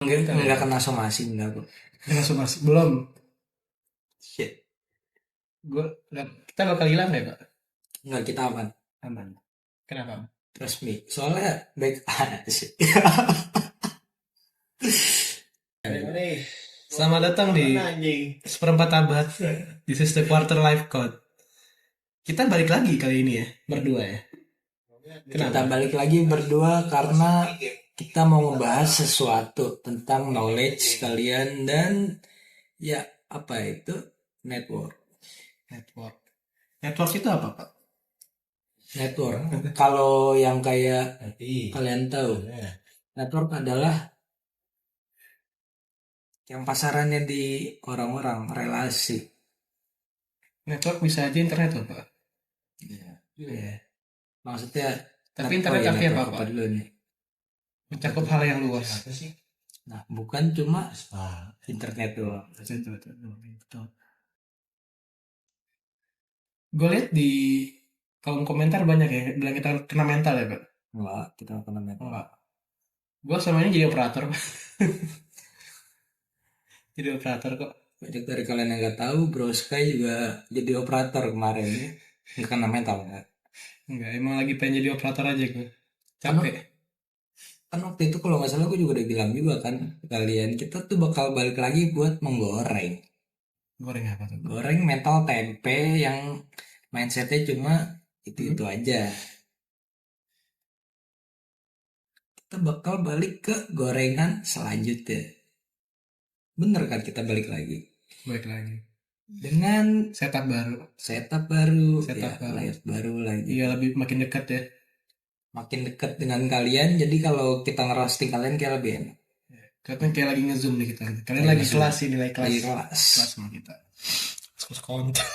Enggak kena somasi enggak kok. Dengan somasi belum. Shit. Gue kita bakal hilang deh, Pak. Enggak, kita aman. Aman. Kenapa? Trust me. Soalnya baik sih. Selamat datang di seperempat abad. This is the quarter life code. Kita balik lagi kali ini ya, berdua ya. Kita Kenapa? balik lagi berdua karena kita mau ngebahas sesuatu tentang knowledge kalian dan ya apa itu network. Network. Network itu apa, Pak? Network. Kalau yang kayak kalian tahu, network adalah yang pasarannya di orang-orang relasi. Network bisa aja internet loh, Pak. Iya. Iya. Maksudnya Tapi internet ya artinya apa, network apa Pak? dulu nih? Mencakup hal yang luas. Nah, bukan cuma internet doang. Betul. Gue lihat di kolom komentar banyak ya bilang kita kena mental ya, Pak. Enggak, kita nggak pernah network. Enggak. Gue sama ini jadi operator. Jadi operator kok. Banyak dari kalian yang nggak tahu, Bro Sky juga jadi operator kemarin ya. Nggak kena mental nggak? Enggak, emang lagi pengen jadi operator aja gue. Kan, Capek. kan waktu itu kalau nggak salah gue juga udah bilang juga kan ke kalian, kita tuh bakal balik lagi buat menggoreng. Goreng apa tuh? Goreng mental tempe yang mindsetnya cuma itu-itu aja. Kita bakal balik ke gorengan selanjutnya. Bener kan kita balik lagi? Balik lagi. Dengan Setup baru. setup baru, Setup ya, baru. layout baru lagi. Iya, lebih makin dekat ya. Makin dekat dengan kalian, jadi kalau kita ngerosting kalian kayak lebih enak. Kelihatannya kayak lagi nge-zoom nih kita. Kalian Lagi lagi nge-zoom. kelas ini, nilai kelas. Lagi kelas. Kelas sama kita. Kelas konten.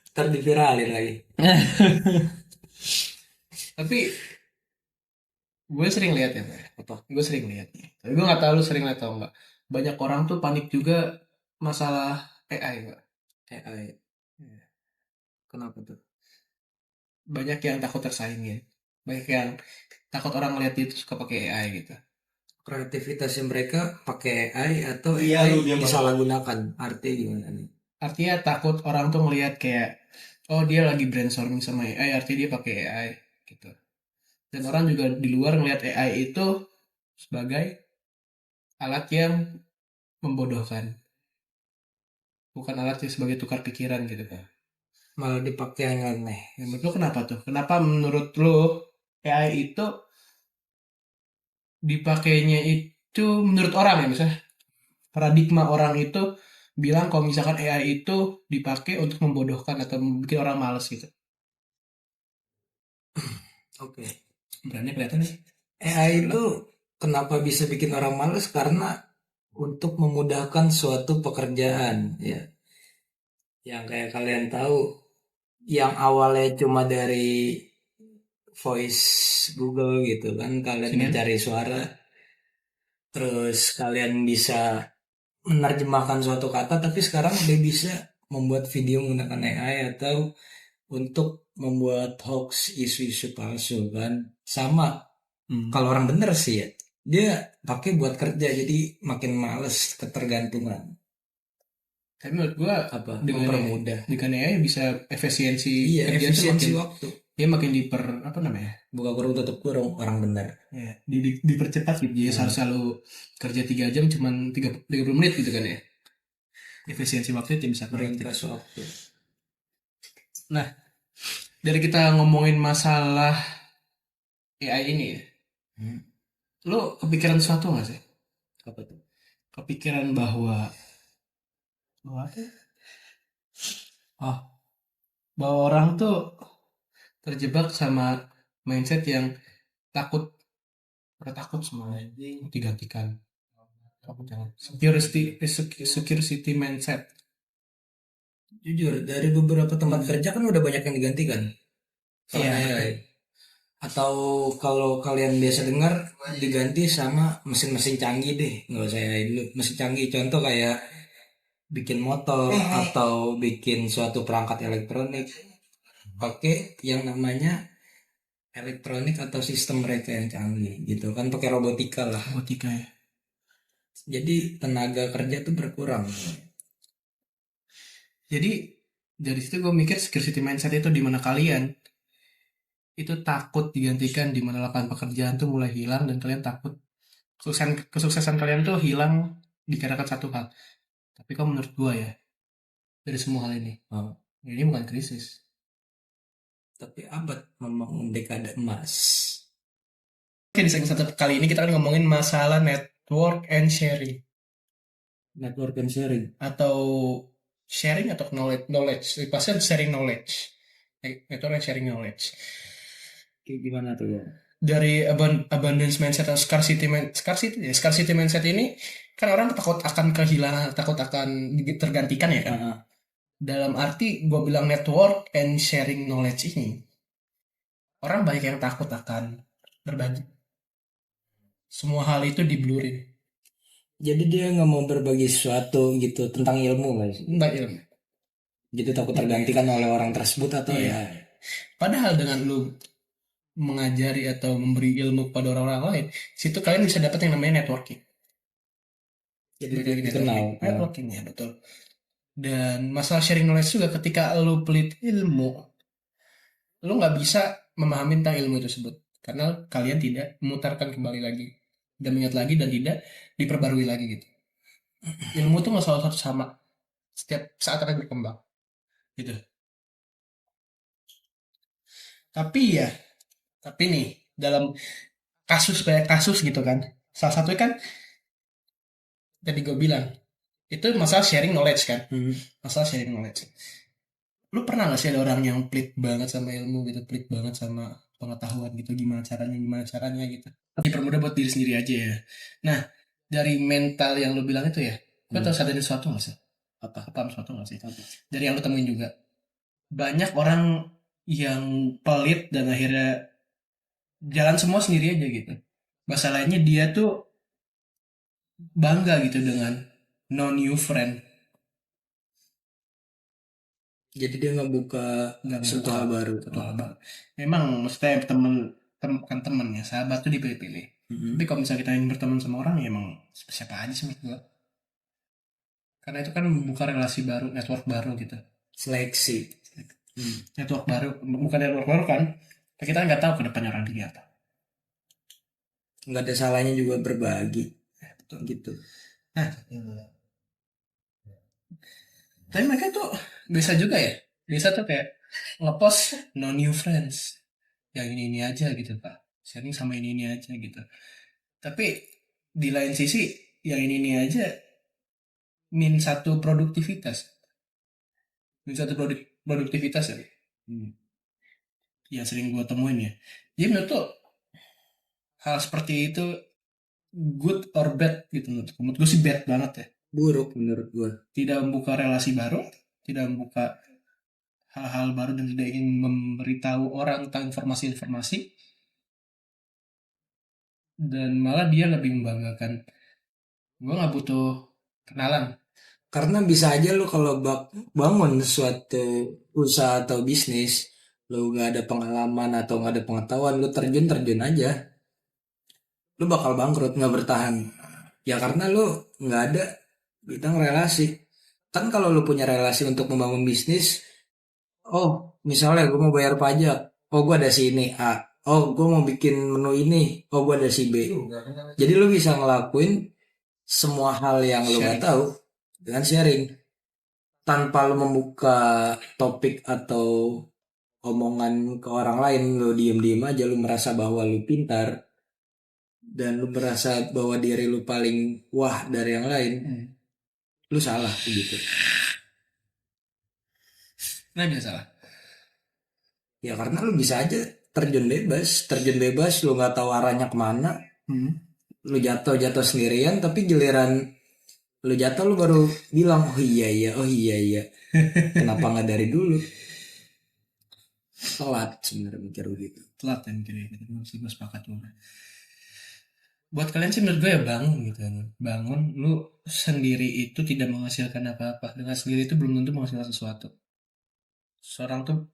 Ntar diviralin lagi. Tapi gue sering lihat ya, Pak. Apa? Gue sering lihat nih. Tapi gue nggak tahu lu sering lihat atau enggak. Banyak orang tuh panik juga masalah AI, Pak. AI. Kenapa tuh? Banyak yang takut tersaingi. Banyak yang takut orang ngeliat dia tuh suka pakai AI gitu. Kreativitasnya mereka pakai AI atau Iya, AI lu dia disalahgunakan? Artinya gimana nih? Artinya takut orang tuh ngelihat kayak, oh dia lagi brainstorming sama AI, artinya dia pakai AI gitu. Dan orang juga di luar ngelihat AI itu sebagai alat yang membodohkan. Bukan alat yang sebagai tukar pikiran gitu kan. Malah dipakai yang aneh. Ya, menurut lu kenapa tuh? Kenapa menurut lu AI itu dipakainya itu menurut orang ya misalnya paradigma orang itu bilang kalau misalkan AI itu dipakai untuk membodohkan atau bikin orang males gitu. Oke. Berarti kelihatan nih. AI itu kenapa bisa bikin orang males? Karena untuk memudahkan suatu pekerjaan, ya. Yang kayak kalian tahu, yang awalnya cuma dari voice Google gitu kan, kalian Sini. mencari suara, terus kalian bisa menerjemahkan suatu kata, tapi sekarang udah bisa membuat video menggunakan AI atau untuk membuat hoax, isu-isu palsu kan. Sama kalau orang bener sih ya, dia pakai buat kerja, jadi makin males, ketergantungan. Tapi menurut gua Apa dengan mempermudah. dengan AI bisa efisiensi Iya, kerja tuh efisiensi makin waktu. dia makin apa namanya? Buka kurung tutup kurung, orang bener. Ya, dipercepat gitu. Jadi seharusnya lu kerja 3 jam cuman 30 menit gitu kan ya. Efisiensi waktu itu bisa Meringkas waktu. Nah, dari kita ngomongin masalah AI ini ya, lu kepikiran sesuatu nggak sih? Apa tuh? Kepikiran bahwa apa? Oh, bahwa orang tuh terjebak sama mindset yang takut, takut semuanya digantikan. Takut jangan. Security mindset. Jujur, dari beberapa tempat kerja kan udah banyak yang digantikan. Iya. AI. Atau kalau kalian biasa dengar diganti sama mesin-mesin canggih deh, nggak usah AI dulu. Mesin canggih, contoh kayak bikin motor atau bikin suatu perangkat elektronik pakai yang namanya elektronik atau sistem mereka yang canggih gitu kan, pakai robotika lah. robotika ya. Jadi tenaga kerja tuh berkurang. Jadi dari situ gue mikir scarcity mindset itu di mana kalian itu takut digantikan, di mana lapangan pekerjaan tuh mulai hilang dan kalian takut kesuksesan kalian tuh hilang dikarenakan satu hal. Tapi kalau menurut gue ya, dari semua hal ini bukan krisis. Tapi abad membangun dekade emas. Oke, di segmen satu kali ini kita akan ngomongin masalah network and sharing. Network and sharing. Atau sharing atau knowledge. Pasti sharing knowledge. Network and sharing knowledge. Kayak gimana tuh ya? Dari abundance mindset atau scarcity mindset ini kan orang takut akan kehilangan, takut akan tergantikan ya kan. Dalam arti gue bilang network and sharing knowledge ini, orang banyak yang takut akan berbagi. Semua hal itu diblurin. Jadi dia nggak mau berbagi sesuatu gitu tentang ilmu guys. Tentang ilmu. Jadi takut tergantikan oleh orang tersebut atau ya. Padahal dengan lu mengajari atau memberi ilmu kepada orang-orang lain, situ kalian bisa dapat yang namanya networking. Jadi dikenal. Networking ya, betul. Dan masalah sharing knowledge juga, ketika lu pelit ilmu, lu nggak bisa memahami tentang ilmu tersebut karena kalian tidak memutarkan kembali lagi dan mengingat lagi dan tidak diperbarui lagi gitu. Ilmu tuh nggak selalu satu sama, setiap saat akan berkembang gitu. Tapi nih dalam banyak kasus gitu kan, salah satu kan tadi gue bilang itu masalah sharing knowledge kan. Masalah sharing knowledge, lu pernah gak sih ada orang yang pelit banget sama ilmu gitu, pelit banget sama pengetahuan gitu, gimana caranya gitu, dipermudah buat diri sendiri aja ya. Nah, dari mental yang lu bilang itu ya, lu tau sadarin sesuatu gak sih? Paham sesuatu gak sih? Dari yang lu temuin juga, banyak orang yang pelit dan akhirnya jalan semua sendiri aja gitu. Masalahnya dia tuh bangga gitu dengan no new friend. Jadi dia nggak buka suatu hal baru. Memang maksudnya kan temen ya, sahabat tuh dipilih-pilih. Tapi kalau misalnya kita ingin berteman sama orang ya emang siapa aja sih menurut gua. Karena itu kan membuka relasi baru, network baru gitu. Seleksi. Network baru, bukan network baru kan? Kita nggak tahu ke depannya orang dia apa. Nggak ada salahnya juga berbagi. Betul gitu. Nah, tapi mereka tuh bisa juga ya, bisa tuh kayak ngepost no new friends, yang ini aja gitu pak, sharing sama ini aja gitu. Tapi di lain sisi yang ini aja min satu produktivitas ya. Ya sering gue temuin ya. Jadi menurut tuh hal seperti itu good or bad gitu, menurut gue sih bad banget ya. Buruk menurut gue. Tidak membuka relasi baru, tidak membuka hal-hal baru dan tidak ingin memberitahu orang tentang informasi-informasi, dan malah dia lebih membanggakan gue nggak butuh kenalan. Karena bisa aja lu kalau bangun suatu usaha atau bisnis, lu gak ada pengalaman atau gak ada pengetahuan, lu terjun aja, lu bakal bangkrut, gak bertahan. Ya karena lu gak ada bidang relasi. Kan kalau lu punya relasi untuk membangun bisnis, oh misalnya gue mau bayar pajak, oh gue ada si ini A, oh gue mau bikin menu ini, oh gue ada si B. Jadi lu bisa ngelakuin semua hal yang lu gak tahu dengan sharing, tanpa lu membuka topik atau omongan ke orang lain. Lu diem aja, lu merasa bahwa lu pintar dan lu merasa bahwa diri lu paling wah dari yang lain. Lu salah gitu. Nah dia salah ya karena lu bisa aja terjun bebas, lu nggak tahu arahnya kemana. Lu jatuh sendirian, tapi giliran lu jatuh lu baru bilang oh iya kenapa nggak dari dulu. Telat sebenarnya mikir begitu. Telat ya mikir gitu. Gue sepakat juga. Buat kalian sih menurut gue ya bangun gitu. Bangun, lu sendiri itu tidak menghasilkan apa-apa. Dengan sendiri itu belum tentu menghasilkan sesuatu. seorang tuh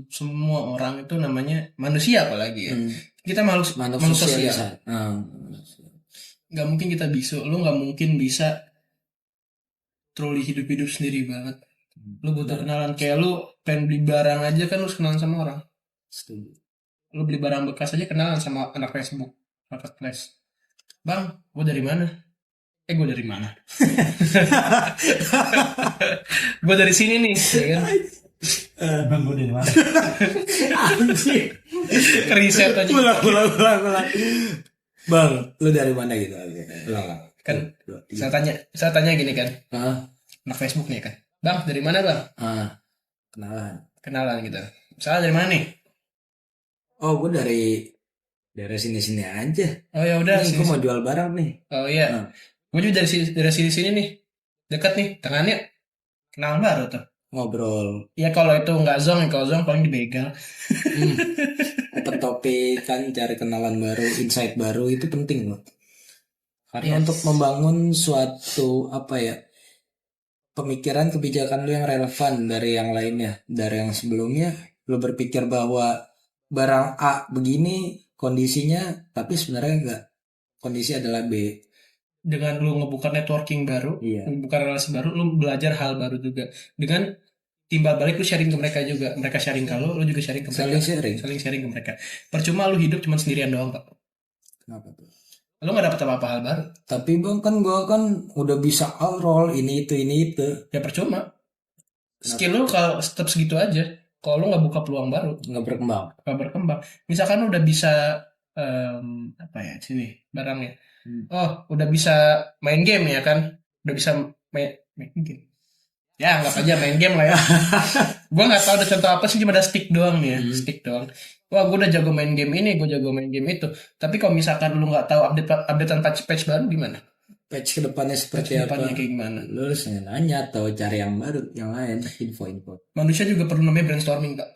semua orang itu namanya manusia apalagi ya. Kita makhluk sosial. Nggak mungkin kita bisa, lu nggak mungkin bisa truly hidup sendiri banget. Lu butuh kenalan, kayak lu pengen beli barang aja kan lu harus kenalan sama orang. Setuju. Lu beli barang bekas aja kenalan sama anak Facebook marketplace. Bang, gue dari mana? Gue dari mana? Gue dari sini nih, ya kan? Bang, gue dari mana? Anjing. Riset aja. Ulang. Bang, lu dari mana gitu? Ulang. Kan saya tanya gini kan, Ah, anak Facebook nih kan. Bang, dari mana bang? kenalan. Kenalan gitu. Misalnya dari mana nih? Oh, gue dari daerah sini-sini aja. Oh ya udah, Nih, gue mau jual barang nih. oh iya, gue juga dari sini nih, dekat nih, tangannya kenalan baru tuh. Ngobrol. Ya kalau itu nggak zong, kalau zong paling dibegal. Open topik kan, cari kenalan baru, insight baru itu penting loh. Karena untuk membangun suatu pemikiran kebijakan lu yang relevan dari yang lainnya, dari yang sebelumnya lu berpikir bahwa barang A begini kondisinya, tapi sebenarnya enggak. Kondisi adalah B. Dengan lu ngebuka networking baru, ngebuka relasi baru, lu belajar hal baru juga. Dengan timbal balik lu sharing ke mereka juga, mereka sharing ke lu juga sharing ke mereka. Saling sharing ke mereka. Percuma lu hidup cuma sendirian doang kok. Kenapa tuh? Lu nggak dapat apa-apa hal baru. Tapi bang kan gua kan udah bisa all roll ini itu. Ya percuma. Skill lu kalau tetap segitu aja. Kalau lu nggak buka peluang baru, nggak berkembang. Misalkan lu udah bisa sini barangnya. Oh, udah bisa main game ya kan? Udah bisa main game. Ya, anggap aja main game lah ya. Gue nggak tahu ada contoh apa sih, cuma ada stick doang nih ya, stick doang. Wah, gue udah jago main game ini, gue jago main game itu. Tapi kalau misalkan lu nggak tahu updatean patch baru gimana? Patch kedepannya seperti apa? Kedepannya kayak gimana? Lu harus nanya atau cari yang baru, yang lain, info. Manusia juga perlu namanya brainstorming, Kak.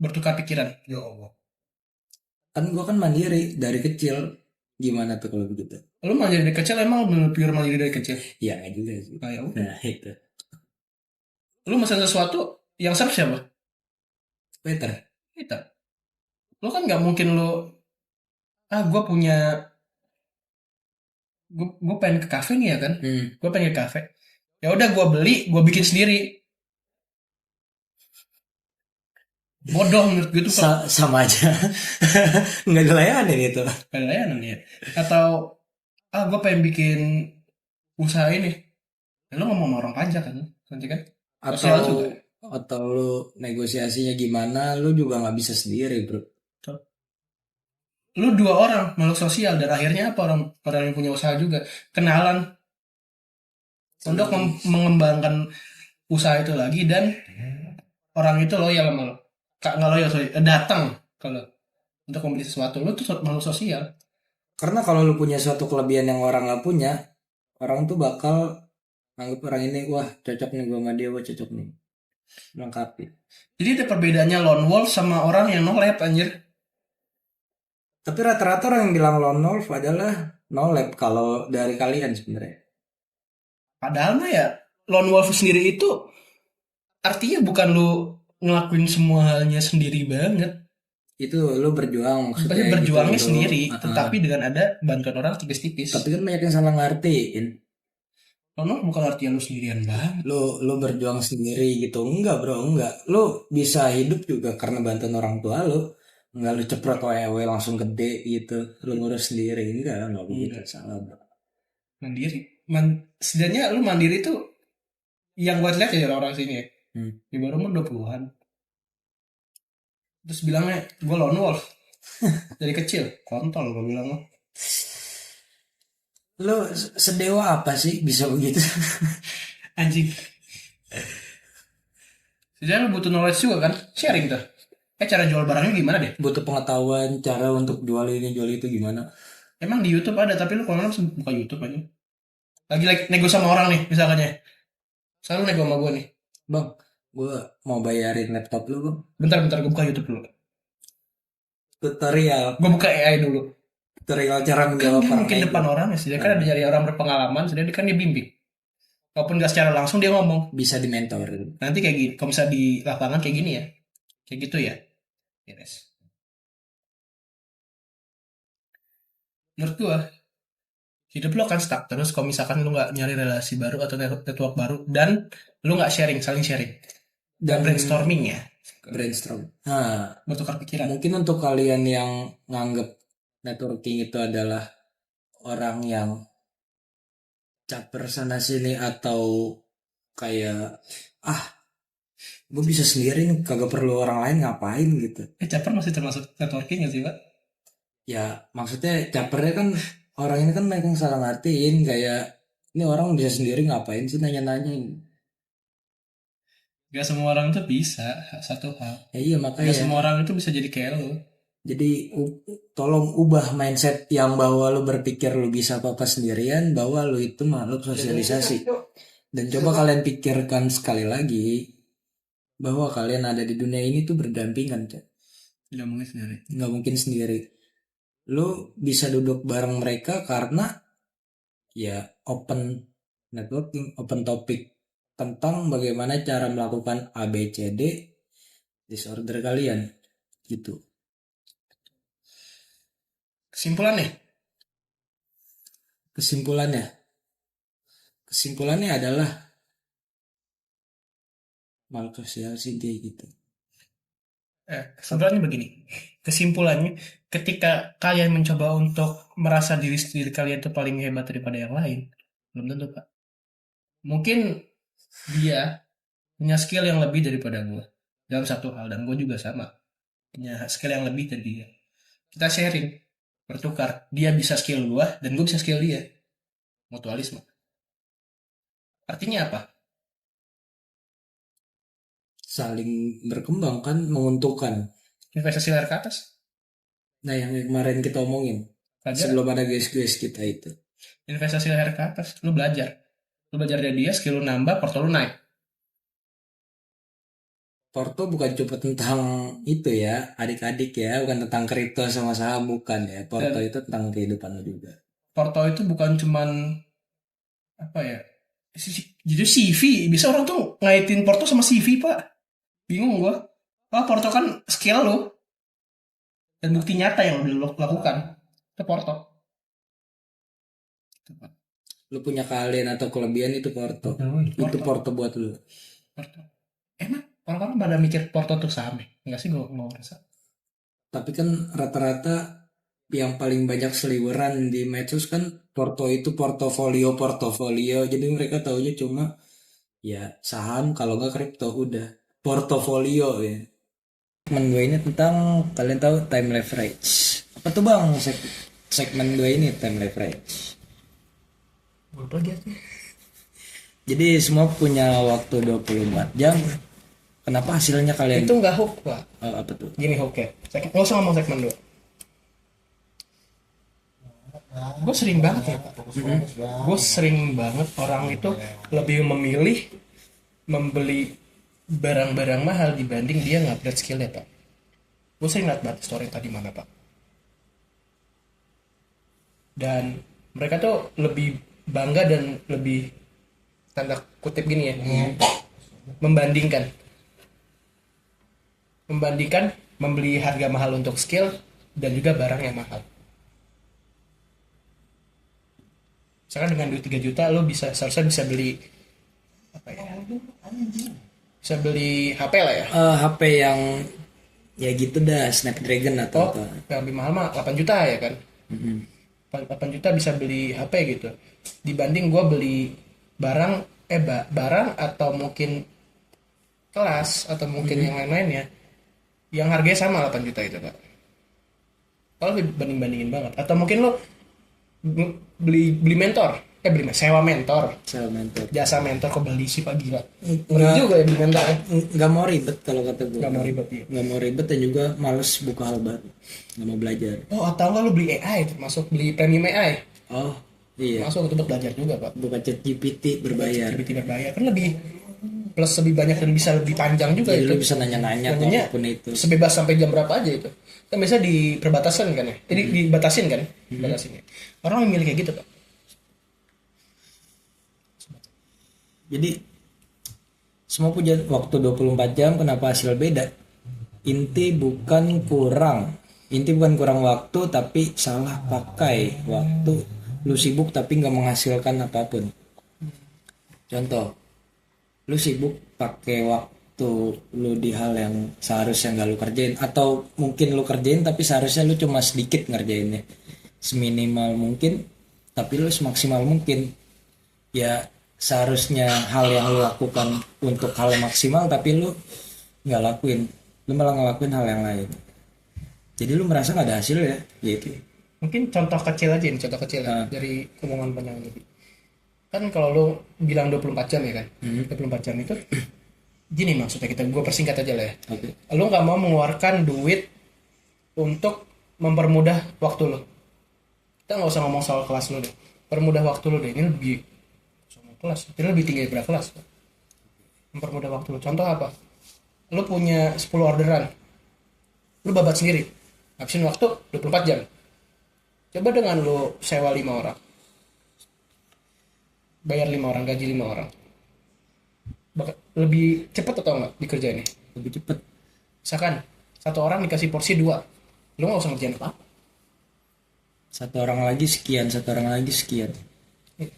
Bertukar pikiran. Ya Allah. Kan gue kan mandiri dari kecil. Gimana tuh kalau begitu? Lu mandiri dari kecil, emang bener pure mandiri dari kecil? Ya nggak juga sih. Nah itu. Lu mesen sesuatu yang serve siapa? Peter. Kita. Lu kan nggak mungkin gue punya, gue pengen ke kafe nih ya kan? Gue pengen ke kafe. Ya udah gue beli, gue bikin sendiri. Bodoh menurut gue tuh. Sama aja. Nggak ada layanan itu. Nggak ada layanan ya. Atau gue pengen bikin usaha ini. Ya, lu ngomong sama orang pajak kan? Nanti kan? Atau lu negosiasinya gimana, lu juga nggak bisa sendiri bro. Lu dua orang makhluk sosial, dan akhirnya apa, orang yang punya usaha juga kenalan untuk mengembangkan usaha itu lagi, dan orang itu loyal sama lo. Nggak loyal, datang kalau untuk membeli sesuatu. Lu tuh makhluk sosial. Karena kalau lu punya suatu kelebihan yang orang nggak punya, orang tuh bakal anggap orang ini, wah cocok nih gue sama dia, wah cocok nih, melengkapi. Jadi ada perbedaannya lone wolf sama orang yang no lab, anjir. Tapi rata-rata orang yang bilang lone wolf adalah no lab kalau dari kalian sebenarnya. Padahal mah ya, lone wolf sendiri itu artinya bukan lu ngelakuin semua halnya sendiri banget. Itu lu berjuang maksudnya. Berjuangnya gitu, sendiri, tetapi dengan ada bantuan orang tipis-tipis. Tapi kan banyak yang salah ngertiin. Bukan artian lu sendirian banget. Lu berjuang sendiri gitu. Enggak bro, enggak. Lu bisa hidup juga karena bantuan orang tua lu. Enggak lu ceprot wewe langsung gede gitu. Lu ngurus sendiri. Enggak begitu. Salah bro. Mandiri. Setidaknya lu mandiri tuh, yang gue lihat ya orang sini ya. Di baru umur 20-an. Terus bilangnya, gue lone wolf. Dari kecil. Kontol gue bilang lo. Lu sedewa apa sih bisa begitu? Anjing. Sebenarnya lu butuh knowledge juga kan, sharing tuh. Cara jual barangnya gimana deh? Butuh pengetahuan cara untuk jual ini jual itu gimana? Emang di YouTube ada, tapi lu kalau buka YouTube aja. Lagi nego sama orang nih, misalnya. Selalu nego sama gue nih. Bang, gue mau bayarin laptop lu bang. Bentar, gue buka YouTube dulu. Tutorial. Gue buka AI dulu. Tutorial cara menjawab kan mungkin depan orang ya, kan ada dari orang berpengalaman, sedangkan dia kan dia bimbing. Walaupun nggak secara langsung dia ngomong. Bisa dimentor. Nanti kayak gini, kalau misalnya di lapangan kayak gini ya. Kayak gitu ya. Yes. Menurut gua, hidup lo akan stuck terus kalau misalkan lo nggak nyari relasi baru atau network baru dan lo nggak saling sharing dan Dan brainstorming ya, brainstorm. Nah, bertukar pikiran. mungkin untuk kalian yang nganggep networking itu adalah orang yang caper sana sini atau kayak gue bisa sendiri nih, kagak perlu orang lain, ngapain gitu. Caper masih termasuk networking nggak sih, Pak? Ya maksudnya capernya kan orang ini kan mereka yang salah ngertiin, kayak ini orang bisa sendiri ngapain sih nanya-nanya. Gak semua orang tuh bisa satu hal. Ya iya Gak makanya. semua orang itu bisa jadi kayak lo. Jadi tolong ubah mindset yang bahwa lu berpikir lu bisa apa-apa sendirian, bahwa lu itu makhluk sosialisasi. Dan coba kalian pikirkan sekali lagi bahwa kalian ada di dunia ini tuh berdampingan, Cak. Gak mungkin sendiri. Nggak mungkin sendiri. Lu bisa duduk bareng mereka karena ya open networking, open topic tentang bagaimana cara melakukan ABCD disorder kalian gitu. Kesimpulannya adalah makhluk sosial sih dia gitu. Kesimpulannya begini. Kesimpulannya, ketika kalian mencoba untuk merasa diri kalian itu paling hebat daripada yang lain, belum tentu, Pak. Mungkin dia punya skill yang lebih daripada gue dalam satu hal, dan gue juga sama punya skill yang lebih dari dia. Kita sharing, bertukar. Dia bisa skill gue dan gue bisa skill dia. Mutualisme. Artinya apa? Saling berkembang kan, menguntungkan. Investasi layar ke atas. Nah yang kemarin kita omongin sebelum ada guys kita itu, investasi layar ke atas. Lu belajar dari dia, skill lu nambah, porto lu naik. Porto bukan cuma tentang itu ya adik-adik ya, bukan tentang kripto sama saham, bukan ya. Porto itu tentang kehidupan lu juga. Porto itu bukan cuman apa ya, jadi CV. Bisa orang tuh ngaitin Porto sama CV, Pak. Bingung gua. Porto kan skill lo dan bukti nyata yang udah lo lakukan. Itu Porto. Lu punya keahlian atau kelebihan, itu Porto. Itu Porto buat lu. Porto. Emang orang-orang pada mikir Porto tuh saham ya? Enggak sih, gua ngerasa. Tapi kan rata-rata yang paling banyak seliweran di medsos kan Porto itu portofolio. Jadi mereka taunya cuma ya saham, kalau nggak kripto udah portofolio ya. Segmen gue ini tentang, kalian tahu time leverage. Apa tuh bang segmen gue ini time leverage? Jadi semua punya waktu 24 jam. Kenapa hasilnya kalian? Itu nggak hook, Pak. Apa tuh? Gini hooknya. Nggak usah ngomong segmen 2. Gue sering banget ya, Pak. Gue sering banget orang itu lebih memilih membeli barang-barang mahal dibanding dia ngupgrade skillnya, Pak. Gue sering liat banget story tadi mana, Pak. Dan mereka tuh lebih bangga dan lebih tanda kutip gini ya, membandingkan membeli harga mahal untuk skill dan juga barang yang mahal. Misalkan dengan duit 3 juta lo seharusnya bisa beli apa ya? Bisa beli HP lah ya. HP yang ya gitu dah, Snapdragon atau apa. Yang lebih mahal mah 8 juta ya kan. 8 juta bisa beli HP gitu. Dibanding gue beli barang atau mungkin kelas atau mungkin yang lain-lainnya yang harganya sama 8 juta itu, Pak. Kalau banding-bandingin banget. Atau mungkin lo beli mentor, sewa mentor. Jasa mentor kok beli sih, Pak, gila. Ngeri juga ya beli mentor ya. Nggak mau ribet kalau kata gue. Nggak mau ribet, iya. Nggak mau ribet dan juga males buka hal baru. Nggak mau belajar. Atau nggak lo beli AI, termasuk beli premium AI. Oh iya. Masuk untuk belajar juga, Pak. Buka ChatGPT berbayar. Kan lebih plus lebih banyak dan bisa lebih panjang juga. Jadi itu. lo bisa nanya-nanya apapun itu. Sebebas sampai jam berapa aja itu. Kan biasa diperbatasan kan ya. Jadi dibatasin kan. Batasinnya. Orang memilih kayak gitu, Pak. Jadi semua punya waktu 24 jam, kenapa hasil beda? Inti bukan kurang waktu, tapi salah pakai waktu. Lu sibuk tapi nggak menghasilkan apapun. Contoh, lu sibuk pakai waktu lu di hal yang seharusnya nggak lu kerjain, atau mungkin lu kerjain tapi seharusnya lu cuma sedikit ngerjainnya, seminimal mungkin tapi lu semaksimal mungkin. Ya seharusnya hal yang lu lakukan untuk hal yang maksimal tapi lu nggak lakuin, lu malah ngelakuin hal yang lain, jadi lu merasa nggak ada hasil ya gitu. Mungkin contoh kecil aja nih, contoh kecil dari omongan panjang tadi. Kan kalau lu bilang 24 jam ya kan, 24 jam itu gini maksudnya, gue persingkat aja lah ya. Oke. Lu nggak mau mengeluarkan duit untuk mempermudah waktu lu. Kita nggak usah ngomong soal kelas lu deh, permudah waktu lu deh. Ini lebih sama kelas, ini lebih tinggi daripada kelas. Mempermudah waktu lu, contoh apa? Lu punya 10 orderan, lu babat sendiri, habisin waktu 24 jam. Coba dengan lu sewa 5 orang, bayar 5 orang, gaji 5 orang, lebih cepat atau enggak dikerjainnya? Lebih cepet. Misalkan satu orang dikasih porsi 2, lu nggak usah ngerjain apa-apa. Satu orang lagi sekian, satu orang lagi sekian, Iya,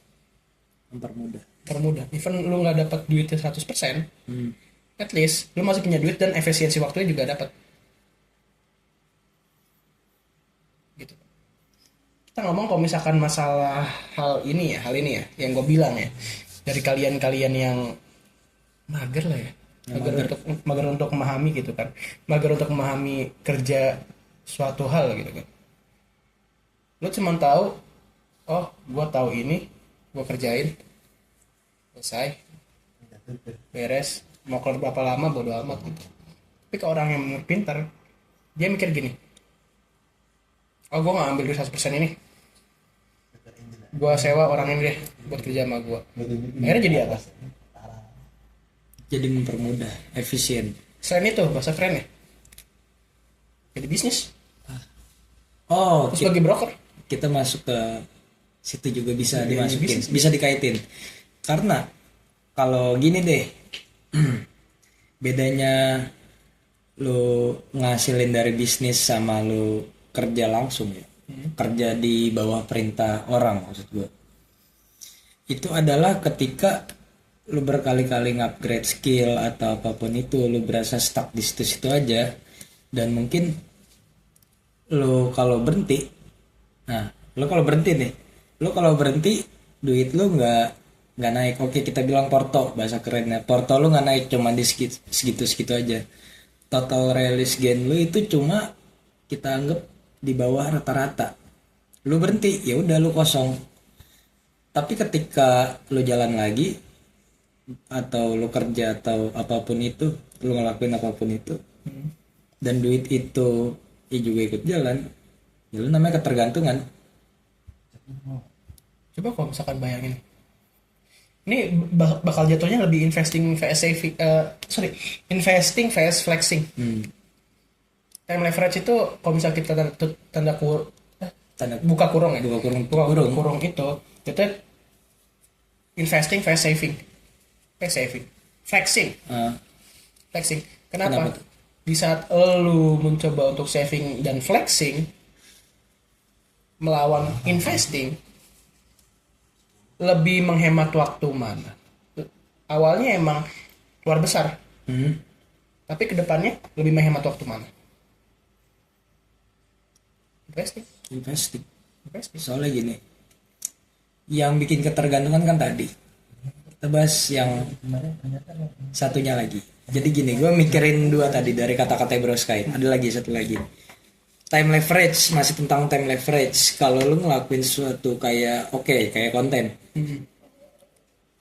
mempermudah. permudah. Even lu nggak dapat duitnya 100%, at least lu masih punya duit dan efisiensi waktunya juga dapat. Gitu. Kita ngomong kalau misalkan masalah hal ini ya, yang gue bilang ya, dari kalian-kalian yang mager lah ya, mager untuk memahami gitu kan, mager untuk memahami kerja suatu hal gitu kan. Lu cuma tahu, oh gue tahu ini, gue kerjain, selesai, beres, mau keluar berapa lama bodo amat gitu. Tapi ke orang yang pintar, dia mikir gini, oh gue nggak ambil duit 100% ini, gue sewa orang ini deh buat kerja sama gue. Akhirnya jadi apa? Jadi mempermudah, efisien. Selain itu bahasa kerennya jadi bisnis, Oh, terus bagi broker. kita masuk ke situ juga bisa Jadi dimasukin, bisnis. bisa dikaitin. Karena kalau gini deh, bedanya lu ngasilin dari bisnis sama lu kerja langsung ya, kerja di bawah perintah orang maksud gue, itu adalah ketika lu berkali-kali ngupgrade skill atau apapun itu, lu berasa stuck di situ-situ aja, dan mungkin lu kalau berhenti, lu kalau berhenti duit lu nggak naik. Oke, kita bilang porto, bahasa kerennya porto lu nggak naik, cuma di segitu aja. Total release gain lu itu cuma kita anggap di bawah rata-rata. Lu berhenti, ya udah lu kosong. Tapi ketika lu jalan lagi atau lu kerja atau apapun itu, lu ngelakuin apapun itu, dan duit itu ya juga ikut jalan, ya lu namanya ketergantungan. Coba kalau misalkan bayangin, ini bakal jatuhnya lebih investing vs saving, investing vs flexing. Time leverage itu kalau misalnya kita tanda buka kurung ya, Buka kurung itu investing vs saving, flexing. Flexing. Kenapa? Kenapa tuh? Di saat lu mencoba untuk saving dan flexing melawan investing, lebih menghemat waktu mana? Awalnya emang keluar besar, tapi kedepannya lebih menghemat waktu mana? Investing. Investing. Soalnya gini, yang bikin ketergantungan kan tadi, kita bahas yang satunya lagi. Jadi gini, gue mikirin dua tadi dari kata-kata Bro Sky. Ada lagi satu lagi, time leverage. Masih tentang time leverage. Kalau lu ngelakuin sesuatu kayak kayak konten,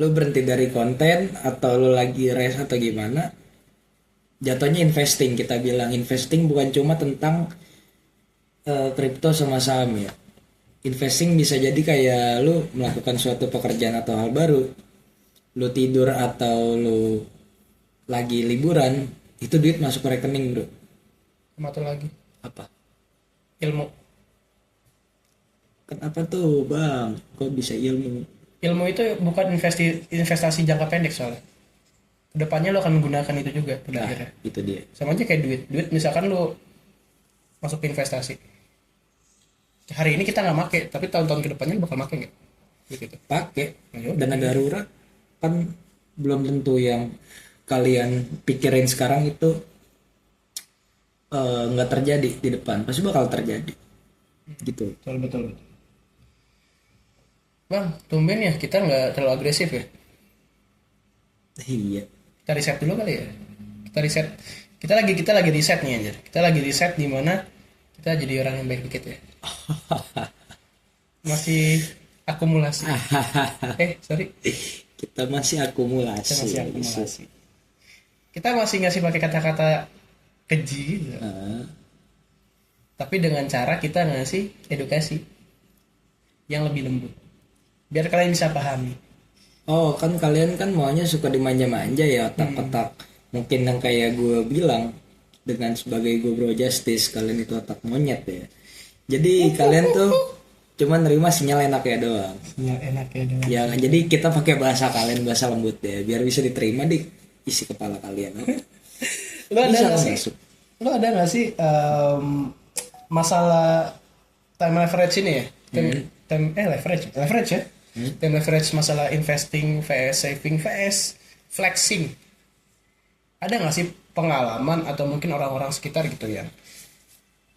lu berhenti dari konten atau lu lagi rest atau gimana, jatuhnya investing. Kita bilang investing bukan cuma tentang kripto sama saham ya. Investing bisa jadi kayak lu melakukan suatu pekerjaan atau hal baru, lu tidur atau lu lagi liburan, itu duit masuk ke rekening bro. Satu lagi, Apa? ilmu. Kenapa tuh bang? Kok bisa ilmu? ilmu itu bukan investasi jangka pendek soalnya. Kedepannya lo akan menggunakan itu juga pada Nah, akhirnya. itu dia. Sama aja kayak duit misalkan lo masuk ke investasi. Hari ini kita nggak make, tapi tahun-tahun kedepannya lo bakal make nggak? Gitu. Pakai Ayo. dana darurat kan belum tentu yang kalian pikirin sekarang itu nggak terjadi di depan, pasti bakal terjadi gitu. Betul. Bang, tumben ya kita nggak terlalu agresif ya. Iya. Kita riset dulu kali ya. Kita lagi riset nih anjir. Kita lagi riset di mana kita jadi orang yang baik dikit ya. Masih akumulasi. Sorry. Kita masih akumulasi. Kita masih ngasih pakai kata-kata keji gitu. Tapi dengan cara kita ngasih edukasi yang lebih lembut. Biar kalian bisa pahami. Oh, kan kalian kan maunya suka dimanja-manja ya, otak-otak. Mungkin yang kayak gue bilang dengan sebagai gue bro justice, kalian itu otak monyet ya. Jadi kalian tuh cuma nerima sinyal enak ya doang. Ya enak ya dengan. Ya, jadi kita pakai bahasa kalian, bahasa lembut ya, biar bisa diterima di isi kepala kalian. Lo ada Bisa nggak kan sih? masuk. Lo ada nggak sih masalah time leverage ini ya? Leverage ya? Time leverage masalah investing vs saving vs flexing. Ada nggak sih pengalaman atau mungkin orang-orang sekitar gitu ya?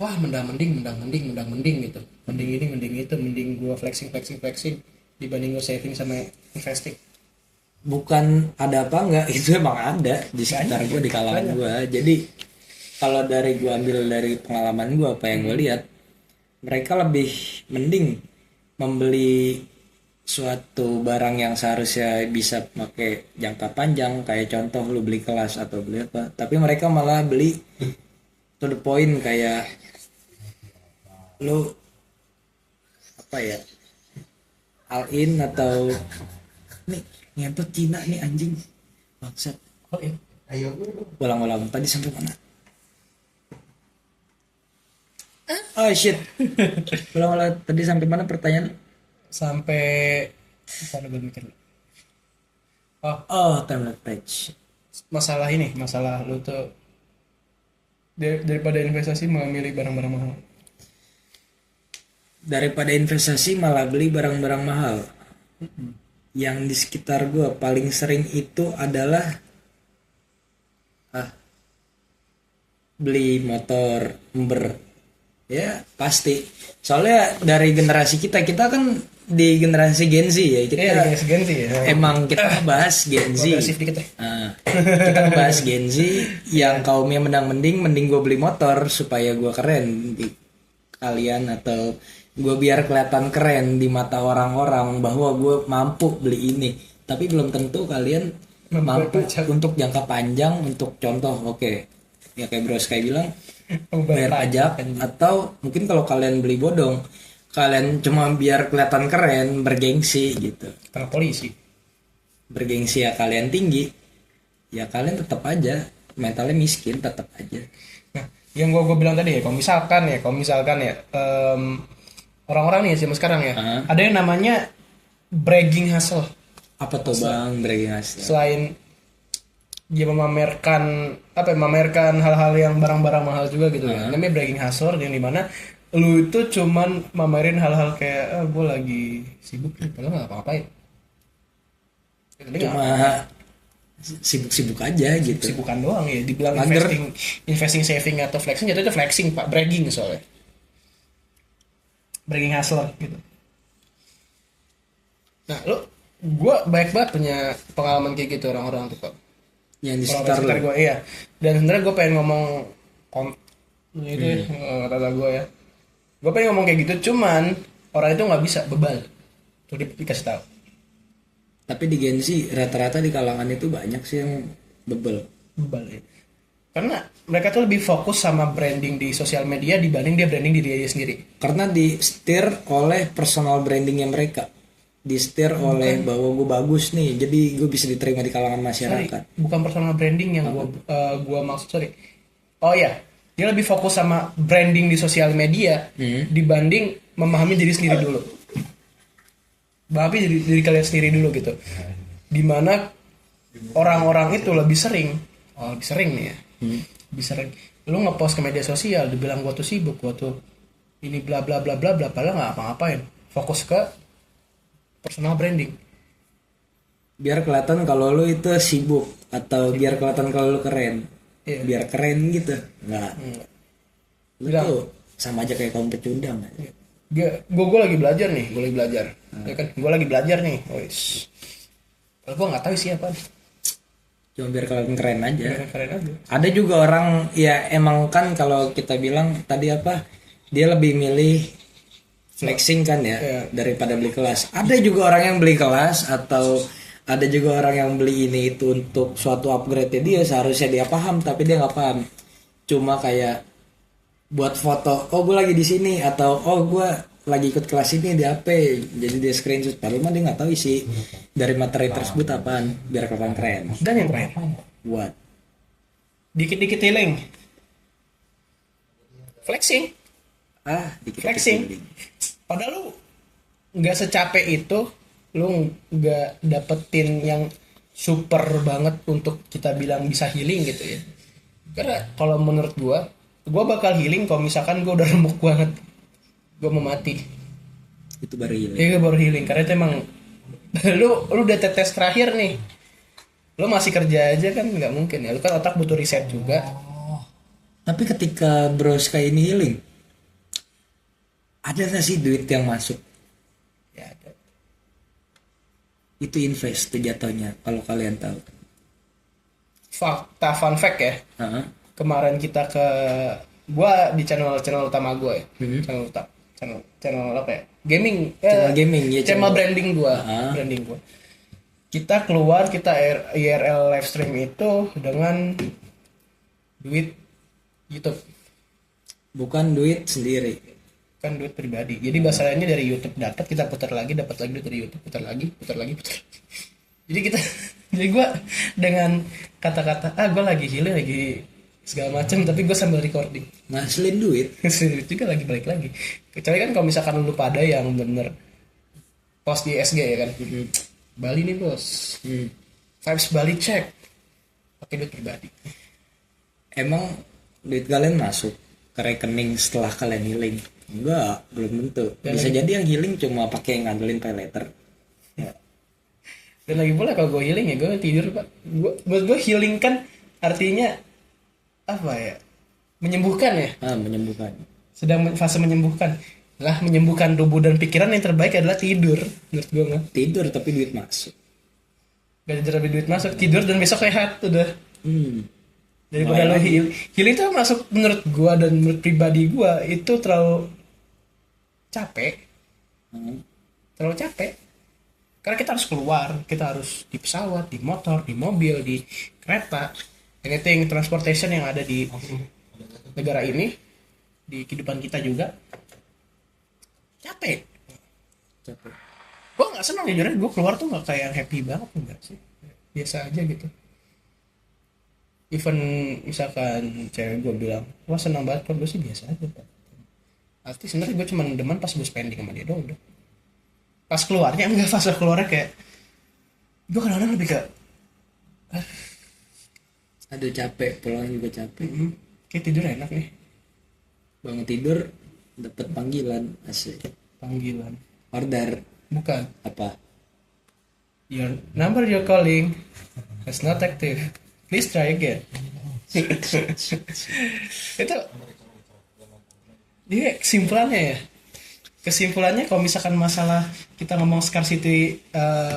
Wah, mending gitu. Mending ini, mending itu, mending gua flexing dibanding gua saving sama investing. Bukan ada apa enggak, itu emang ada di sekitar gue, di kalangan gue. Jadi kalau dari gue ambil dari pengalaman gue, apa yang gue lihat, mereka lebih mending membeli suatu barang yang seharusnya bisa pakai jangka panjang, kayak contoh lu beli kelas atau beli apa, tapi mereka malah beli to the point, kayak lu apa ya, all in atau nih ngentot Cina nih anjing bangsat. Oh iya. Ayo. Ulang tadi sampai mana? Oh shit. Ulang tadi sampai mana pertanyaan? Sampai apa gue mikir. Oh, time leverage. Masalah lu tuh daripada investasi memilih barang-barang mahal. Daripada investasi malah beli barang-barang mahal. Yang di sekitar gue paling sering itu adalah beli motor ya pasti, soalnya dari generasi kita kan di generasi Gen Z ya, kita emang kita bahas Gen Z. Dikit ya. Kita bahas Gen Z yang kaumnya mending gue beli motor supaya gue keren di kalian, atau gue biar kelihatan keren di mata orang-orang bahwa gue mampu beli ini, tapi belum tentu kalian mampu untuk jangka panjang. Untuk contoh, ya kayak Bro Sky bilang, bayar pajak, atau mungkin kalau kalian beli bodong, kalian cuma biar kelihatan keren, bergengsi gitu. Tengah polisi. Bergengsi ya kalian tinggi, ya kalian tetap aja mentalnya miskin, tetap aja. Nah, yang gue bilang tadi ya, kalau misalkan ya, orang-orang nih zaman sekarang ya, ada yang namanya bragging hustle. Apa tuh bang bragging hustle? Selain dia memamerkan hal-hal yang barang-barang mahal juga gitu ya. Namanya bragging hustle, yang dimana lu itu cuman mamerin hal-hal kayak gue lagi sibuk nih, padahal nggak apa-apain. Cuma sibuk-sibuk aja gitu. Sibukan doang ya. Dibilang Mager. investing, saving atau flexing, jatuh itu flexing pak, bragging soalnya. Bragging hustler gitu. Nah, gue banyak banget punya pengalaman kayak gitu orang-orang tuh kok. Yang di Sekitar sekitar gue, iya. Dan sebenarnya gue pengen ngomong itu ya, kata gue ya. Gue pengen ngomong kayak gitu, cuman orang itu nggak bisa bebal. Tuh dikasih tahu. Tapi di Gen Z rata-rata di kalangan itu banyak sih yang bebel Ya. Karena mereka tuh lebih fokus sama branding di sosial media dibanding dia branding diri dia sendiri. karena di steer oleh personal brandingnya mereka, di steer oleh bahwa gue bagus nih, jadi gue bisa diterima di kalangan masyarakat. Bukan personal branding yang gue maksud, oh ya, dia lebih fokus sama branding di sosial media dibanding memahami diri sendiri dulu. Tapi dari kalian sendiri dulu gitu. Dimana orang-orang itu lebih sering nih ya. Lebih sering. Lu ngepost ke media sosial, dibilang gua tuh sibuk, gua tuh ini bla bla bla bla bla, padahal nggak apa-apain. Fokus ke personal branding. Biar kelihatan kalau lu itu sibuk atau biar kelihatan kalau lu keren. Iya. Biar keren gitu. Enggak. Lu Bilang. tuh sama aja kayak kaum pecundang. Gue lagi belajar nih, ya kan, gue lagi belajar nih, wis. Kalau gue nggak tahu sih apa, Cuma biar kelihatan keren aja. keren aja. Ada juga orang ya emang kan kalau kita bilang tadi apa dia lebih milih flexing kan ya Iya. daripada beli kelas. Ada juga orang yang beli kelas atau ada juga orang yang beli ini itu untuk suatu upgrade dia seharusnya dia paham tapi dia nggak paham. Cuma kayak buat foto, oh gue lagi di sini atau oh gue lagi ikut kelas ini di HP, jadi dia screenshot. Padahal mah dia nggak tahu isi dari materi tersebut apaan, biar kelihatan keren. Dan yang terakhir, Buat dikit-dikit healing, flexing. dikit Flexing. Padahal lu nggak secapek itu, lu nggak dapetin yang super banget untuk kita bilang bisa healing gitu ya. Karena kalau menurut gua bakal healing kalau misalkan gua udah remuk banget, gua mau mati. itu baru healing. Iya, baru healing. Karena itu emang lu udah tetes terakhir nih, lu masih kerja aja kan nggak mungkin ya. Lu kan otak butuh riset juga. Tapi ketika bros kayak ini healing, ada nggak sih duit yang masuk? Ya ada. Itu invest tuh jatuhnya kalau kalian tahu. Fun fact ya. Heeh. Kemarin kita ke gua di channel utama gua ya. Channel apa ya? Gaming. Channel gaming ya. Channel branding gua, Ah. Kita keluar, kita IRL live stream itu dengan duit YouTube, Bukan duit sendiri. kan duit pribadi. Jadi bahasanya dari YouTube dapat, kita putar lagi duit dari YouTube, putar lagi. Jadi kita jadi gua dengan kata-kata gua lagi healing, lagi segala macam, tapi gue sambil recording. Ngasilin duit. Duit juga lagi balik lagi. Kecuali kan kalau misalkan lu pada yang bener post di SG ya kan. Bali nih bos. Vibes Bali cek. Pakai duit pribadi. Emang duit kalian masuk ke rekening setelah kalian healing? Enggak, belum tentu. Bisa jadi yang healing cuma pakai ngandelin pay letter. Dan lagi pula kalau gue healing ya gue tidur pak. Buat gue healing kan artinya apa ya? Menyembuhkan ya. Menyembuhkan. Sedang fase menyembuhkan. Lah menyembuhkan tubuh dan pikiran yang terbaik adalah tidur. Menurut gue mah. Tidur tapi duit masuk. Gak ada duit masuk, tidur dan besok sehat udah. Daripada lo healing tuh masuk menurut gua dan menurut pribadi gua itu terlalu capek. Terlalu capek. Karena kita harus keluar, kita harus di pesawat, di motor, di mobil, di kereta, anything transportation yang ada di negara ini, di kehidupan kita juga capek. Gue nggak senang jujur, gue keluar tuh nggak kayak happy banget, enggak sih, biasa aja gitu. Even misalkan cewek gue bilang, wah senang banget, kalau gue sih biasa aja pak. Arti sebenarnya gue cuma demen pas gue spending sama dia doang udah. Pas keluarnya enggak, pas keluarnya kayak gue kadang-kadang lebih kayak Aduh capek, pulang juga capek. kayak tidur enak nih, Bangun tidur dapat panggilan, asik. panggilan. Order Bukan, apa? your number you're calling is not active. Please try again. Itu dia kesimpulannya ya. Kesimpulannya kalau misalkan masalah kita ngomong scarcity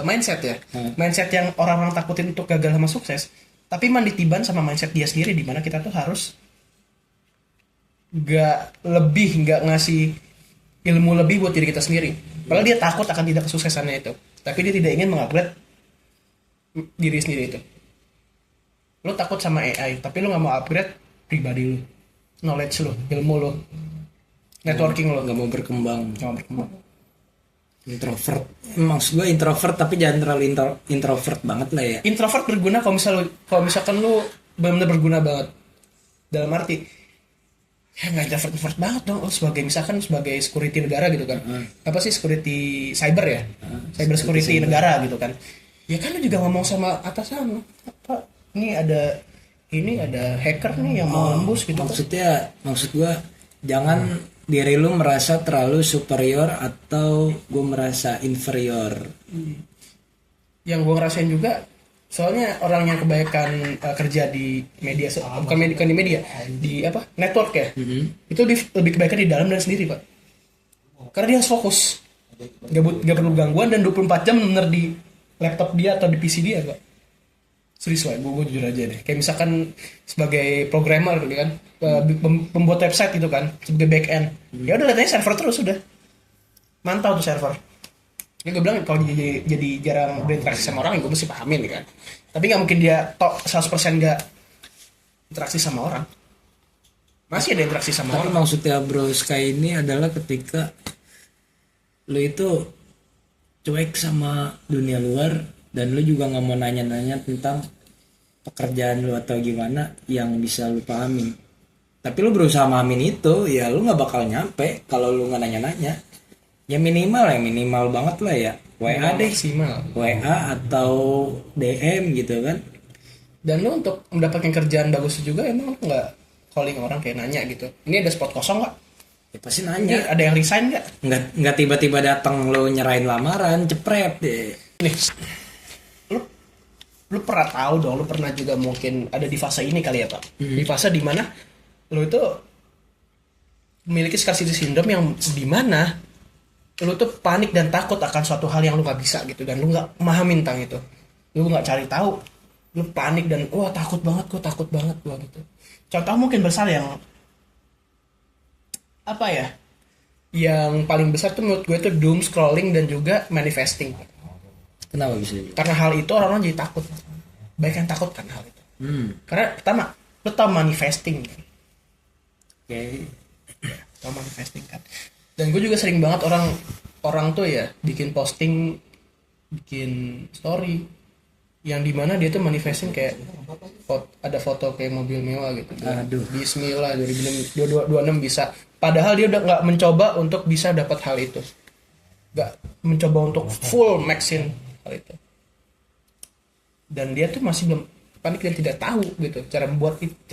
mindset ya. Mindset yang orang-orang takutin untuk gagal sama sukses. Tapi mandi tiban sama mindset dia sendiri, di mana kita tuh harus nggak ngasih ilmu lebih buat diri kita sendiri. Padahal dia takut akan tidak kesuksesannya itu. Tapi dia tidak ingin mengupgrade diri sendiri itu. Lo takut sama AI, tapi lo nggak mau upgrade pribadi lo, knowledge lo, ilmu lo, networking lo. Nggak mau berkembang. Nggak mau berkembang. Introvert. Maksud gue introvert tapi jangan terlalu introvert banget lah ya. Introvert berguna kalau misalkan lo benar-benar berguna banget. Dalam arti ya nggak introvert banget dong. Oh, sebagai misalkan sebagai security negara gitu kan. Apa sih security cyber ya? cyber security negara gitu kan. Ya kan lu juga ngomong sama atasan, apa ini ada hacker nih yang mau nembus gitu kan. Maksud gua jangan diri lu merasa terlalu superior atau gua merasa inferior. Yang gue ngerasain juga, soalnya orang yang kebanyakan kerja di media, bukan di media, di apa network ya, itu lebih kebanyakan di dalam dan sendiri pak, karena dia harus fokus, gak perlu gangguan dan 24 jam bener di laptop dia atau di PC dia pak. Serius lah, gue jujur aja deh, kayak misalkan sebagai programmer gitu kan, pembuat website gitu kan, sebagai back end, ya udah lihatnya server terus udah mantau tuh server. Ya gue bilang kalau jadi jarang berinteraksi sama orang, ya gue mesti pahamin kan. Tapi nggak mungkin dia 100% nggak interaksi sama orang. Masih ada interaksi sama Tapi orang. maksudnya bro Sky ini adalah ketika lu itu cuek sama dunia luar dan lu juga nggak mau nanya-nanya tentang pekerjaan lu atau gimana yang bisa lu pahami. Tapi lu berusaha mahamin itu, ya lu nggak bakal nyampe kalau lu nggak nanya-nanya. Ya minimal banget lah ya. WA deh, Maksimal. WA atau DM gitu kan. Dan lu untuk mendapatkan kerjaan bagus juga emang lu nggak calling orang kayak nanya gitu. Ini ada spot kosong nggak? Ya pasti Ini nanya. ada yang resign nggak? Nggak tiba-tiba datang lu nyerahin lamaran, cepret deh. Nih, lu pernah tahu dong, lu pernah juga mungkin ada di fase ini kali ya pak. Di fase dimana lu itu memiliki scarcity syndrome yang dimana lu tuh panik dan takut akan suatu hal yang lu nggak bisa gitu, dan lu nggak memahami tentang itu, lu nggak cari tahu, lu panik dan wah takut banget gua gitu. Contoh mungkin besar yang apa ya, yang paling besar tuh menurut gue itu doom scrolling dan juga manifesting. Kenapa bisa gitu? Karena hal itu orang jadi takut, banyak yang takut kan hal itu. Karena pertama lu tau manifesting kan? Oke. Tau manifesting kan. Dan gue juga sering banget orang tuh ya bikin posting, bikin story yang dimana dia tuh manifesting kayak ada foto kayak mobil mewah gitu. Aduh. Bismillah 2026 bisa. Padahal dia udah nggak mencoba untuk bisa dapat hal itu, nggak mencoba untuk full maxin hal itu. Dan dia tuh masih belum panik dan tidak tahu gitu cara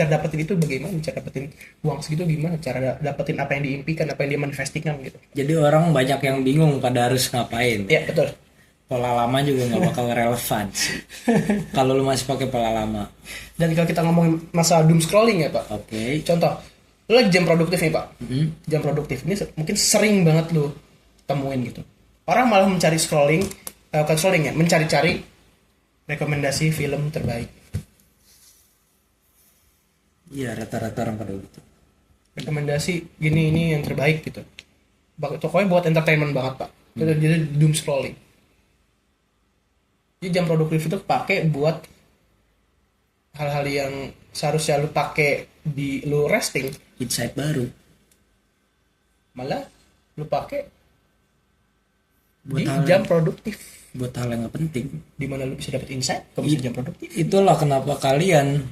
dapetin itu bagaimana, cara dapetin uang segitu gimana, cara dapetin apa yang diimpikan, apa yang dia manifestikan gitu. Jadi orang banyak yang bingung pada harus ngapain. Ya betul. Pola lama juga nggak bakal relevan sih. Kalau lu masih pakai pola lama. Dan kalau kita ngomongin masalah doom scrolling ya pak, Oke. contoh lu lagi jam produktif nih pak, jam produktif ini mungkin sering banget lu temuin gitu, orang malah mencari scrolling, bukan scrolling ya, mencari-cari rekomendasi film terbaik. Iya, rata-rata orang pada gitu. Rekomendasi gini ini yang terbaik gitu. Pokoknya buat entertainment banget pak. Jadi doom scrolling. Jadi jam produktif itu pakai buat hal-hal yang seharusnya lu pakai di lu resting, Insight baru. malah lu pakai Buat di hal jam produktif. Buat hal yang nggak penting. Di mana lu bisa dapat insight kalau bisa jam produktif. Itulah kenapa kalian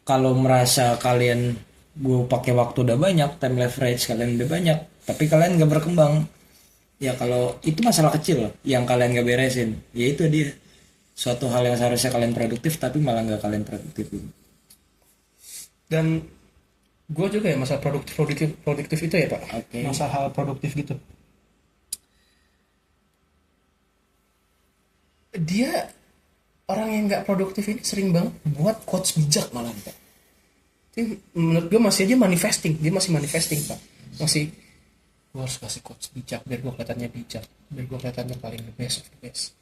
kalau merasa kalian gue pakai waktu udah banyak, time leverage kalian udah banyak, tapi kalian nggak berkembang. Ya kalau itu masalah kecil yang kalian nggak beresin, ya itu dia suatu hal yang seharusnya kalian produktif tapi malah nggak kalian produktifin. Dan gue juga ya masalah produktif itu ya pak. Oke. Masalah hal produktif gitu. Dia orang yang nggak produktif ini sering banget buat quotes bijak malah pak. Jadi menurut gue masih aja manifesting, dia masih manifesting pak. Masih gue harus kasih quotes bijak biar gue kelihatannya bijak, biar gue kelihatannya paling the best of the best.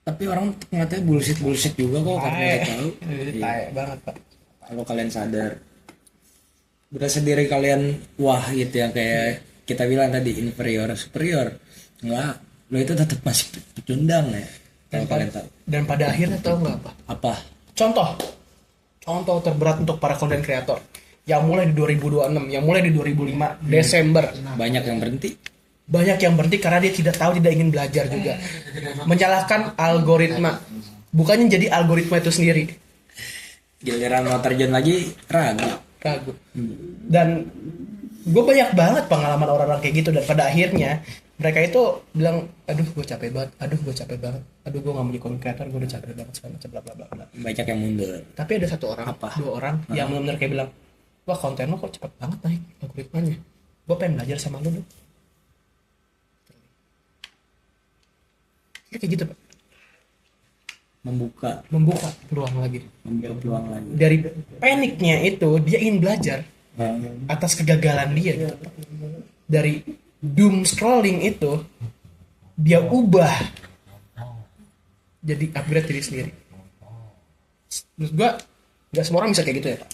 Tapi orang ngatanya bullshit juga kok karena nggak tahu. Tai banget pak. Kalau kalian sadar berasa diri kalian wah gitu ya, kayak kita bilang tadi inferior superior, enggak, lo itu tetap masih pecundang ya kalau kalian tahu. Dan pada akhirnya tahu nggak apa? Contoh terberat untuk para content creator yang mulai di 2026, yang mulai di 2005 Desember, Banyak yang berhenti. banyak yang berhenti karena dia tidak tahu, tidak ingin belajar juga, menyalahkan algoritma, bukannya jadi algoritma itu sendiri. Giliran mau terjun lagi ragu. Dan gue banyak banget pengalaman orang-orang kayak gitu, dan pada akhirnya mereka itu bilang, aduh gue capek banget, aduh gue nggak mau jadi content creator, gue udah capek banget segala macam bla bla bla bla. Banyak yang mundur. Tapi ada satu orang, Apa? 2 orang yang benar-benar kayak bilang, wah konten lo kok cepet banget naik algoritmanya, gue pengen belajar sama lo dong. Kayak gitu Pak, Membuka peluang lagi. peluang lagi. Dari paniknya itu dia ingin belajar atas kegagalan dia gitu, Pak. Dari doom scrolling itu dia ubah jadi upgrade diri sendiri. Menurut gua nggak semua orang bisa kayak gitu ya Pak.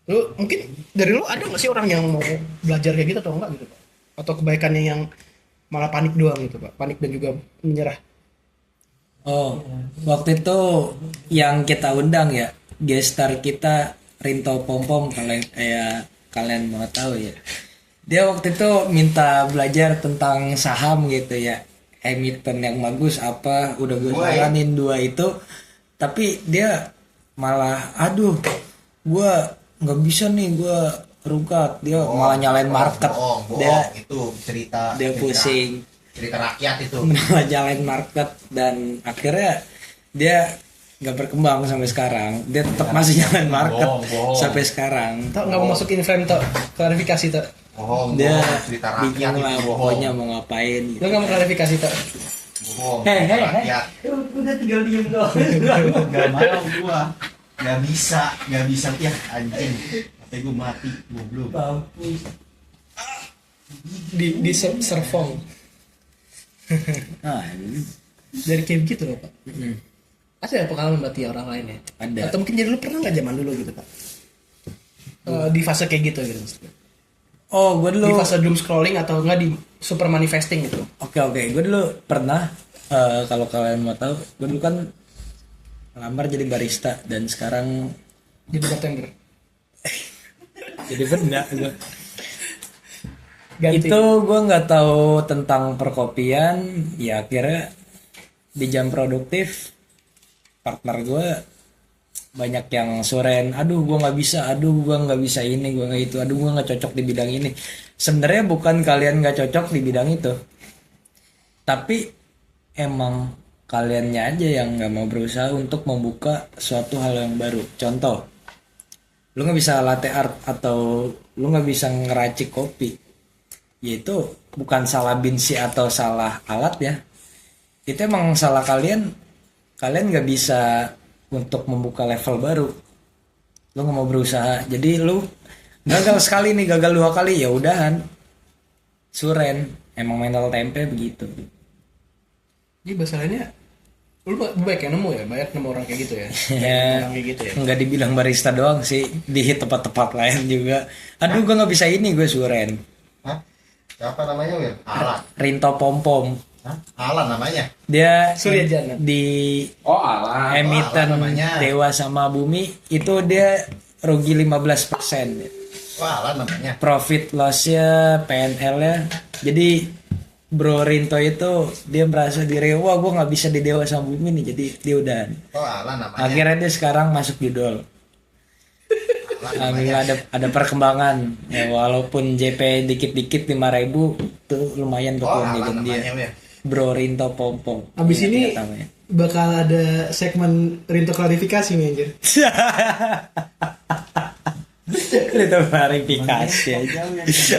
Lu mungkin dari lu ada nggak sih orang yang mau belajar kayak gitu atau enggak gitu Pak? Atau kebaikannya yang malah panik doang gitu Pak, panik dan juga menyerah. Oh, waktu itu yang kita undang ya, gestar kita Rinto Pompom, kalau kayak kalian mau tahu ya. Dia waktu itu minta belajar tentang saham gitu ya, emiten yang bagus apa, udah gue saranin 2 itu, tapi dia malah, aduh, gue nggak bisa nih, gue rugat, dia malah nyalain market, dia itu cerita dia pusing. cerita rakyat itu. Malah nyalain market dan akhirnya dia nggak berkembang sampai sekarang. Dia tetap masih nyalain market Bohong. sampai sekarang. Tau nggak mau masukin frame tuh klarifikasi tuh? Bohong, Dia cerita rakyat bingung lah itu pokoknya bohong. mau ngapain Lu gitu. nggak mau klarifikasi tuh? Bohong. Hei. Rakyat. Udah tinggal diem doang. Gak mau gua. Gak bisa ya anjing. Sampai gua mati, goblok. Di servong Nah, dari kayak gitu loh Pak. mm, Ada pengalaman berarti ya orang lain ya? ada. Atau mungkin jadi lu pernah nggak zaman dulu gitu Pak? Di fase kayak gitu maksudnya. Oh, gue Di dulu. fase doom scrolling atau enggak di super manifesting gitu. Oke, gue dulu pernah. Kalau kalian mau tahu, gue dulu kan lamar jadi barista dan sekarang Jadi bartender. jadi benda. Ganti. Itu gue nggak tahu tentang perkopian, ya akhirnya di jam produktif partner gue banyak yang soren, aduh gue nggak bisa ini, gue nggak itu, aduh gue nggak cocok di bidang ini. Sebenarnya bukan kalian nggak cocok di bidang itu, tapi emang kaliannya aja yang nggak mau berusaha untuk membuka suatu hal yang baru. Contoh, lu nggak bisa latte art atau lu nggak bisa ngeracik kopi, yaitu bukan salah binsi atau salah alat ya, itu emang salah kalian nggak bisa untuk membuka level baru. Lu nggak mau berusaha, jadi lu gagal sekali nih, gagal 2 kali, ya udahan suren. Emang mental tempe begitu. Ini masalahnya lu banyak yang nemu ya, banyak nemu orang kayak gitu ya. Ya, Orang kayak gitu ya. nggak dibilang barista doang sih, di tempat-tempat lain juga. Aduh gue nggak bisa ini, gue suren. Hah? Siapa namanya, Wil? Alan. Rinto Pompom. Hah? Alan namanya. Dia Surya Jana. di Alan. emiten Alan namanya. Dewa sama Bumi itu dia rugi 15%. Wah, Alan namanya. Profit loss-nya, PNL-nya. Jadi Bro Rinto itu dia merasa diri, wah gue nggak bisa di Dewa sama Bumi nih, jadi dia udah. Oh, Alan namanya. Akhirnya dia sekarang masuk judol. Alhamdulillah ada perkembangan ya, walaupun JP dikit-dikit 5.000 tuh lumayan Oh, buat Alan jajan dia. namanya, Wil. Bro Rinto Pompom. Abis Ingat ini ya namanya. bakal ada segmen Rinto klarifikasi nih anjir. Rinto klarifikasi aja.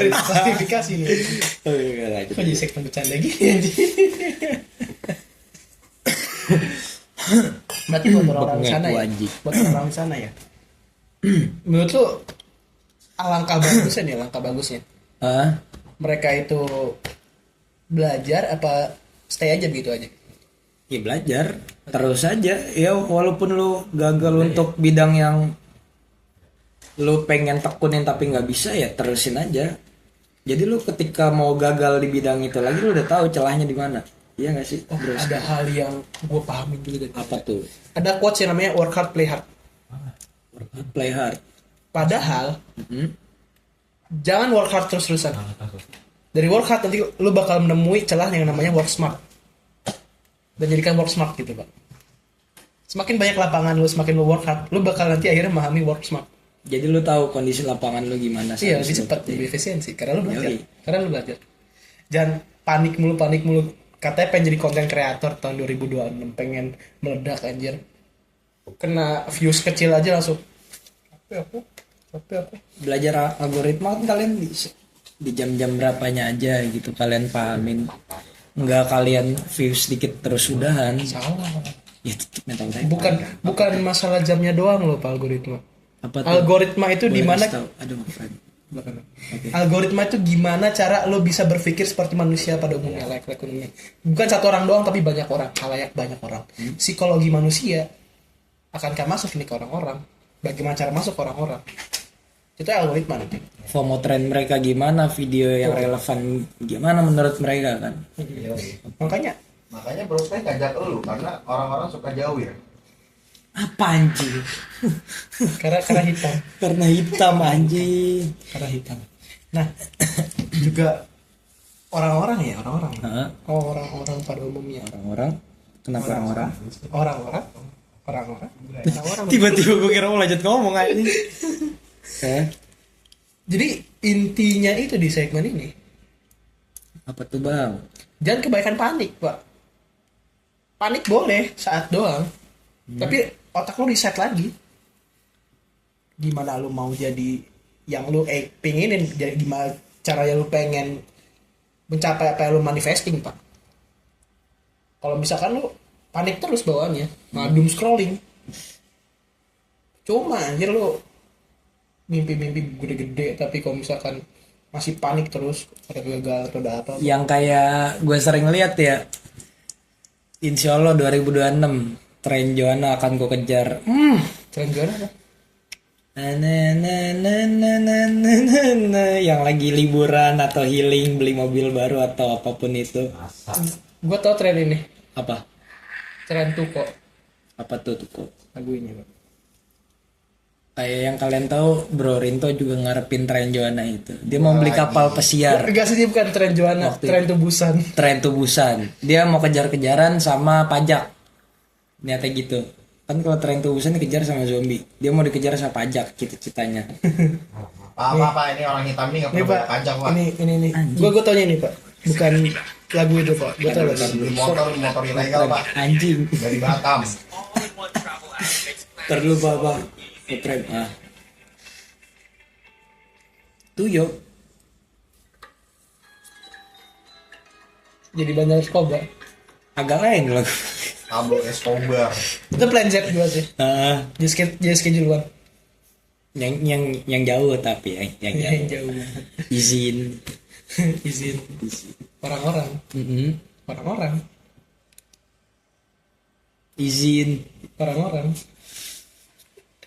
Rinto klarifikasi nih. Oh, iya, lanjut. Kok jadi segmen bercanda gini anjir. Berarti buat orang-orang di sana ya. Anjing. Buat orang di sana ya. Menurut lu langkah bagusnya Ah, mereka itu belajar apa stay aja begitu aja? ya belajar terus aja ya, walaupun lu gagal untuk bidang yang lu pengen tekunin tapi nggak bisa, ya terusin aja. Jadi lu ketika mau gagal di bidang itu lagi, lu udah tahu celahnya di mana. Iya nggak sih? Oh, Terus ada hal yang gue pahamin juga dari apa tuh? ada quotes yang namanya work hard play hard. Play hard. Padahal Mhm. jangan work hard terus-terusan. Dari work hard nanti lu bakal menemui celah yang namanya work smart. Dan jadikan work smart gitu, Pak. Semakin banyak lapangan lu, semakin lu work hard, lu bakal nanti akhirnya memahami work smart. Jadi lu tahu kondisi lapangan lu gimana. Iya, seharusnya. lebih cepat, lebih efisiensi karena lu belajar. Yoi. Karena lu belajar. Jangan panik mulu, katanya pengen jadi konten kreator tahun 2026, pengen meledak anjir, kena views kecil aja langsung apa Belajar algoritma kan kalian bisa di jam-jam berapanya aja gitu kalian pahamin. Nggak kalian views sedikit terus udahan. salah. Ya tetep mental saya. Bukan masalah jamnya doang loh Pak algoritma. Apa tuh? Algoritma itu Boleh di mana? kasih tahu? Aduh, friend. Oke. Algoritma itu gimana cara lo bisa berpikir seperti manusia pada umumnya, like umumnya. Bukan satu orang doang tapi banyak orang, halayak banyak orang. Psikologi manusia akankah masuk ini ke orang-orang? Bagaimana cara masuk ke orang-orang? Itu algoritma nanti. FOMO tren mereka gimana, video yang relevan gimana menurut mereka kan? Makanya Makanya bro saya ngajak lu karena orang-orang suka jawir. Apa anjing? karena hitam, Karena hitam anjing. karena hitam. Nah, juga orang-orang ya, Heeh. orang-orang pada umumnya. Orang-orang kenapa orang-orang? Orang-orang. Tiba-tiba gue kira mau lanjut ngomong aja. Jadi intinya itu di segmen ini, Apa tuh bang? jangan kebaikan panik, Pak. Panik boleh saat doang, tapi otak lu reset lagi. Gimana lu mau jadi yang lu pengenin, jadi gimana caranya lu pengen mencapai apa yang lu manifesting, Pak. Kalau misalkan lu panik terus bawaannya, doom scrolling, cuma anjir lu mimpi-mimpi gede-gede, tapi kalau misalkan masih panik terus, ada gagal atau ada apa, Yang kayak gue sering lihat ya, Insya Allah 2026 tren Joanna akan gue kejar. tren gimana apa? Yang lagi liburan atau healing, beli mobil baru atau apapun itu. Gue tau tren ini, Apa? tren tuko Apa tuh kok? lagu ini, Pak. Kayak yang kalian tahu, Bro Rinto juga ngarepin tren Joanna itu. Dia mau beli kapal pesiar, Enggak sih, bukan tren Joanna, Waktu tren tubusan. tren tubusan. Dia mau kejar-kejaran sama pajak. Niatnya gitu. Kan kalau tren tubusan dikejar sama zombie, dia mau dikejar sama pajak gitu ceritanya. Apa ini orang hitam ini nggak Ini perlu Pak, bayar pajak Pak. ini. Gue tanya nih Pak, bukan lagu itu Pak. Gue tau lagu. Beli motor ilegal Pak Anjing. dari Batam. Terlalu bapak. Ngetrend Tuyo. Jadi bandar Skoba. Agak lain loh. Pablo Escobar. Itu plan Z gue sih. Jadi schedule one. Yang jauh tapi yang Yang jauh. jauh. Izin. Izin. Orang-orang. Orang-orang. Izin. Orang-orang.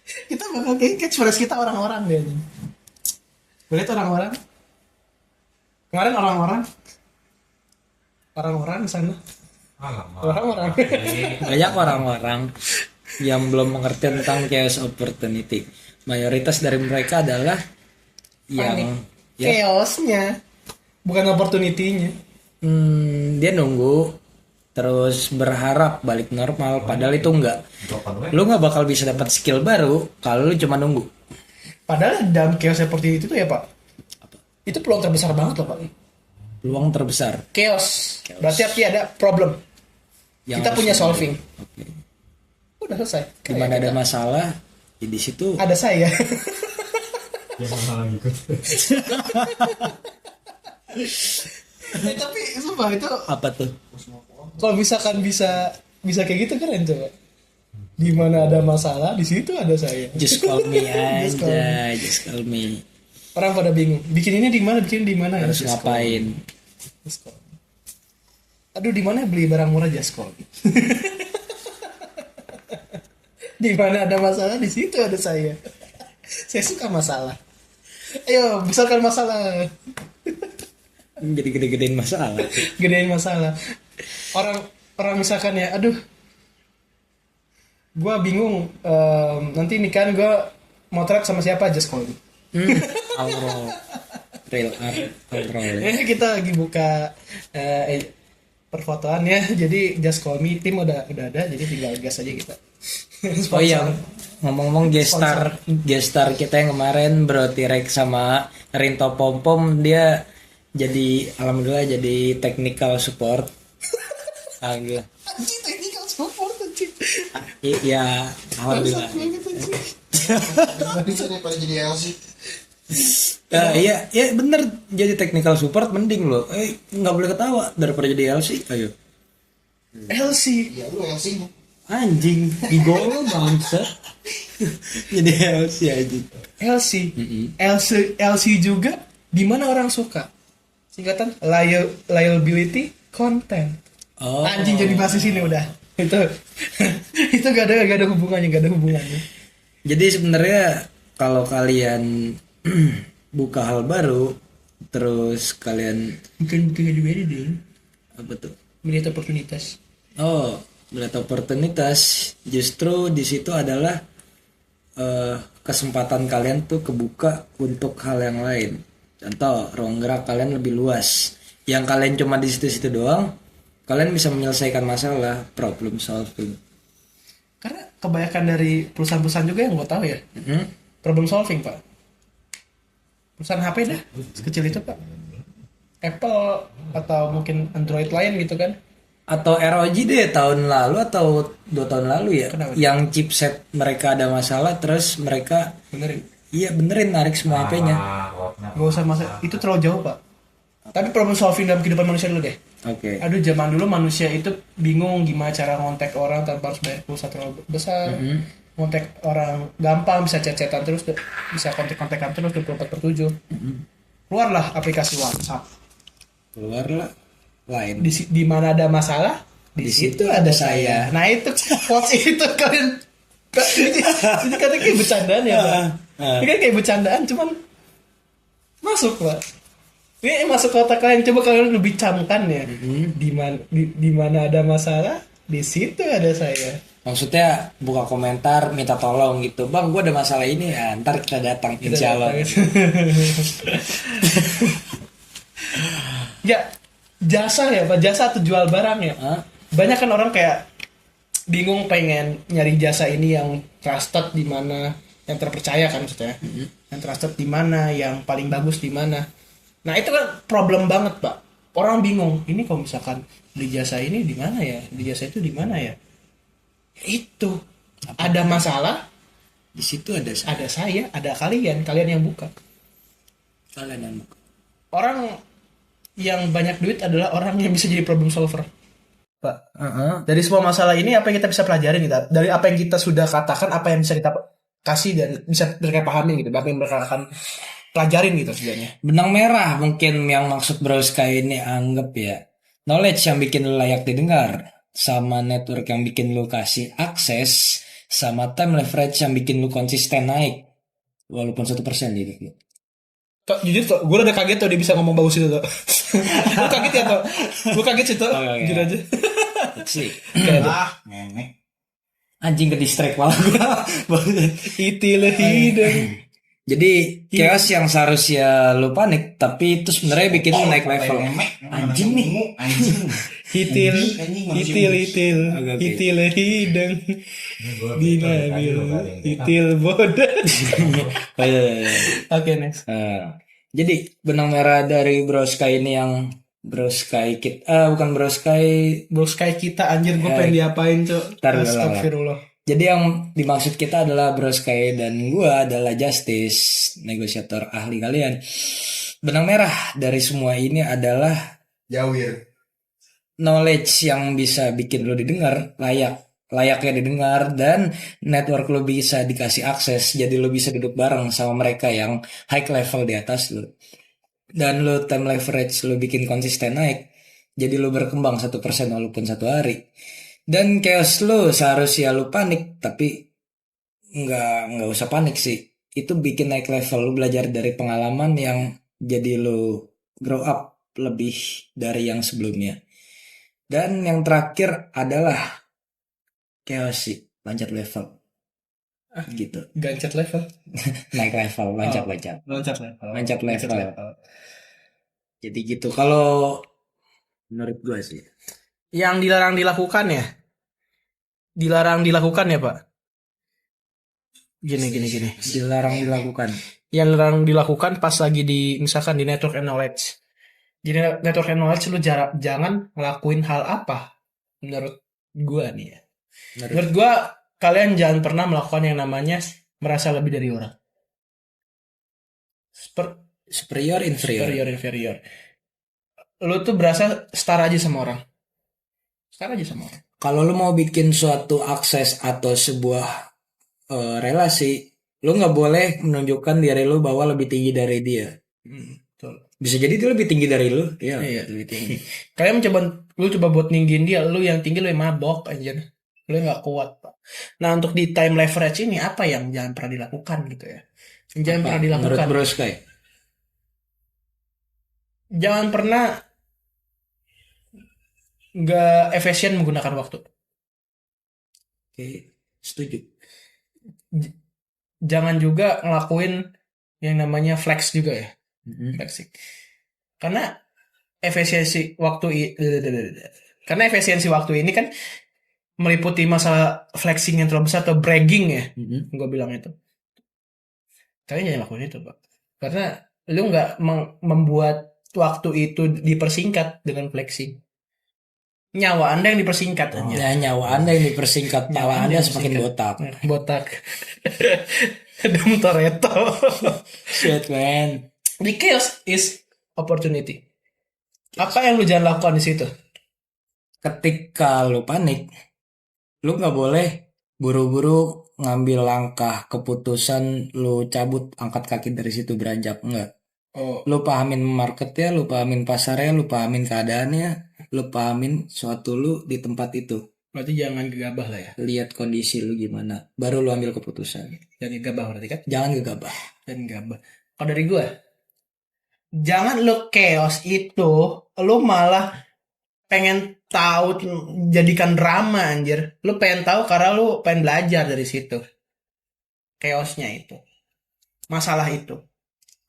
Kita bakal kayak catchphrase kita orang-orang deh. Boleh tuh orang-orang. Kemarin orang-orang di sana. Orang-orang. Banyak orang-orang yang belum mengerti tentang chaos opportunity. Mayoritas dari mereka adalah yang Chaosnya, bukan opportunity-nya. dia nunggu terus berharap balik normal, padahal itu enggak. Lu nggak bakal bisa dapat skill baru kalau lu cuma nunggu. Padahal dalam chaos seperti itu tuh ya Pak, itu peluang terbesar banget loh Pak. Peluang terbesar Chaos. Berarti artinya ada problem. yang Kita harus punya lu- solving. Oke. Udah selesai. Di mana ada masalah, ya di situ Ada saya. Ya masalah ikut. Tapi sumpah itu apa tuh? kalau misalkan bisa kayak gitu keren coba. Di mana ada masalah, di situ ada saya. Just call me Just call me. aja, just call me. Orang pada bingung. Bikin ini di mana? Harus Just call ngapain? me. Just call me. Aduh, di mana beli barang murah just call me. Di mana ada masalah, di situ ada saya. Saya suka masalah. Ayo, besarkan masalah. Jadi gede-gedein masalah. Gedein masalah. Orang misalkan ya, aduh, gua bingung, nanti nikahan gua motret sama siapa, just call me. Aurel, real art, Aurel. Kita lagi buka perfotoan ya, jadi just call me, tim udah ada, jadi tinggal gas aja kita. Oh iya, ngomong-ngomong gestar kita yang kemarin Bro Tirek sama Rinto Pompom, dia jadi alhamdulillah jadi technical support. Alhamdulillah. Anjing technical support anjing. Ya alhamdulillah. Bisa daripada jadi LC. Iya, ya bener, jadi technical support mending loh. Nggak boleh ketawa daripada jadi LC. Ayo. LC. Ya lu LC. Anjing, digol bangsa. Jadi LC anjing. LC. LC juga di mana orang suka. Singkatan liability content. Oh. Anjing jadi bahas di sini udah. Itu gak ada hubungannya. Jadi sebenarnya kalau kalian buka hal baru, terus kalian Bukan gede deh. apa tuh? Melihat oportunitas. Oh, melihat oportunitas, justru di situ adalah kesempatan kalian tuh kebuka untuk hal yang lain. Contoh, ruang gerak kalian lebih luas. Yang kalian cuma di situ-situ doang, kalian bisa menyelesaikan masalah, problem solving. Karena kebanyakan dari perusahaan-perusahaan juga yang gue tahu ya, problem solving pak. Perusahaan HP dah, sekecil itu pak. Apple atau mungkin Android lain gitu kan. Atau ROG deh tahun lalu atau 2 tahun lalu ya. Kenapa? Yang chipset mereka ada masalah, terus mereka benerin narik semua HP-nya. Gak usah masa, itu terlalu jauh pak. Tapi problem solving dalam kehidupan manusia dulu deh. Oke. Aduh zaman dulu manusia itu bingung gimana cara ngontek orang tanpa harus bayar pulsa terlalu besar. Ngontek orang gampang, bisa chat-chatan terus, bisa kontak-kontakan terus 24/7. Keluarlah aplikasi WhatsApp. Keluarlah lain. Di mana ada masalah, di situ ada saya. Nah itu quotes itu kalian. Ini kan kayak bercandaan ya pak. Ini kan kayak bercandaan, cuman masuk pak. Ini masuk ke otak kalian, coba kalian lebih camkan ya. Di mana ada masalah, di situ ada saya. Maksudnya buka komentar minta tolong gitu, bang gue ada masalah ini, ya, ntar kita datang insya Allah. Ya jasa ya pak, jasa atau jual barang ya. Banyak kan orang kayak bingung pengen nyari jasa ini yang trusted di mana, yang terpercaya kan maksudnya. Yang trusted di mana, yang paling bagus di mana. Nah itu kan problem banget pak. Orang bingung, ini kalau misalkan di jasa ini di mana ya, di jasa itu di mana ya. Itu ada masalah, Di situ ada saya, ada kalian yang buka. kalian yang buka. Orang yang banyak duit adalah orang yang bisa jadi problem solver. Pak, dari semua masalah ini apa yang kita bisa pelajarin kita? Dari apa yang kita sudah katakan, apa yang bisa kita kasih dan bisa mereka pahamin gitu, apa yang mereka akan pelajarin gitu sebenarnya. Benang merah mungkin yang maksud Bro Sky ini anggap ya. Knowledge yang bikin lu layak didengar, sama network yang bikin lu kasih akses, sama time leverage yang bikin lu konsisten naik. Walaupun 1% gitu. Tok, jujur tuh, gue udah kaget tuh dia bisa ngomong bagus itu tuh. Gue kaget ya tuh. Gue kaget sih tuh. Jujur aja. Sih. Nenek. Anjing ke distract malah gue. Itil hidung. Jadi chaos yang seharusnya lu panik, tapi itu sebenarnya bikin lu naik level. Anjing nih. Anjing. Hitil hidung. Dinabil. Hitil bodoh. Oh, iya. Oke, next. Jadi benang merah dari Bro Sky ini yang Bro Sky bukan Bro Sky. Bro Sky kita anjir gue pengen diapain cok. Ntar dulu lah. Astagfirullah. Jadi yang dimaksud kita adalah Bro Sky dan gua adalah Justice, negosiator ahli kalian. Benang merah dari semua ini adalah Jawir. knowledge yang bisa bikin lo didengar, layaknya didengar, dan network lo bisa dikasih akses, jadi lo bisa duduk bareng sama mereka yang high level di atas lo. Dan lo time leverage lo bikin konsisten naik, jadi lo berkembang 1% walaupun 1 hari. Dan chaos lo seharusnya lo panik, tapi nggak usah panik sih. Itu bikin naik level, lo belajar dari pengalaman yang jadi lo grow up lebih dari yang sebelumnya. Dan yang terakhir adalah chaos sih, loncat level. Gitu. Gancet level. Naik level, loncat. Loncat level. Jadi gitu kalau menurut gue sih. Yang dilarang dilakukan ya? Dilarang dilakukan ya pak? Gini. Dilarang dilakukan. Yang dilarang dilakukan pas lagi di misalkan di network and knowledge. Jadi network and knowledge lu jangan ngelakuin hal apa menurut gua nih ya. Menurut gua kalian jangan pernah melakukan yang namanya merasa lebih dari orang. Superior, inferior. Superior inferior. Lu tuh berasa setara aja sama orang. Setara aja sama orang. Kalau lu mau bikin suatu akses atau sebuah relasi, lu nggak boleh menunjukkan diri lu bahwa lebih tinggi dari dia. Betul. Bisa jadi dia lebih tinggi dari lu. Iya. Iya, lebih tinggi. Kalian lu coba buat ninggin dia, lu yang tinggi lu yang mabok aja. Lu yang nggak kuat, Pak. Nah, untuk di time leverage ini apa yang jangan pernah dilakukan gitu ya? Yang jangan Apa? pernah Menurut dilakukan. Bro Sky. Jangan pernah nggak efisien menggunakan waktu. Oke, setuju. Jangan juga ngelakuin yang namanya flex juga ya. Mhm. Flexing. Karena efisiensi waktu karena efisiensi waktu ini kan meliputi masalah flexing yang terlalu besar atau bragging ya. Mhm. Gue bilang itu. Kalian jangan lakuin itu, Pak. Karena lu nggak membuat waktu itu dipersingkat dengan flexing. Nyawa Anda yang dipersingkat aja. Ya, nyawa Anda yang dipersingkat, pala Anda semakin botak. Botak. Dom Toretto. Shit, man. The chaos is opportunity. Apa yang lu jangan lakukan di situ? Ketika lu panik, lu nggak boleh buru-buru ngambil langkah keputusan, lu cabut, angkat kaki dari situ, beranjak. Enggak. Oh, Lu pahamin marketnya, lu pahamin pasarnya, lu pahamin keadaannya, lu pahamin suatu lu di tempat itu. berarti jangan gegabah lah ya. Lihat kondisi lu gimana, baru lu ambil keputusan. Jangan gegabah berarti kan? Jangan gegabah. Dan gegabah. Kalau dari gue, jangan lu chaos itu, lu malah pengen tahu jadikan drama anjir. Lu pengen tahu karena lu pengen belajar dari situ. Chaosnya itu. Masalah itu.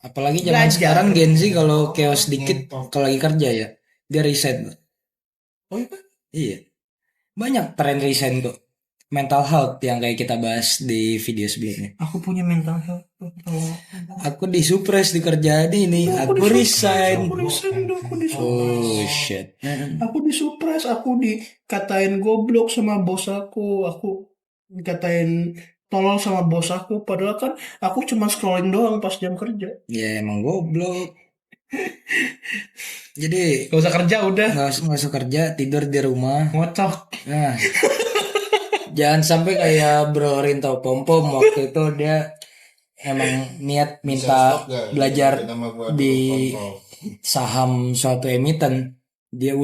Apalagi zaman Belajar. sekarang Gen Z kalau chaos dikit, kalau lagi kerja ya, dia resign. Oh iya? Iya. Banyak tren resign tuh. Mental health yang kayak kita bahas di video sebelumnya. Aku punya mental health. Aku disupres di kerjaan ini, aku resign. Aku disupres. Oh shit. Aku disupres, aku dikatain goblok sama bos aku dikatain tolol sama bos aku, padahal kan aku cuma scrolling doang pas jam kerja. Ya emang goblok. Jadi Gak usah kerja udah, nggak usah kerja, tidur di rumah. ngocok. Nah, jangan sampai kayak Bro Rinto Pompom waktu itu dia emang niat minta belajar di saham suatu emiten. Dia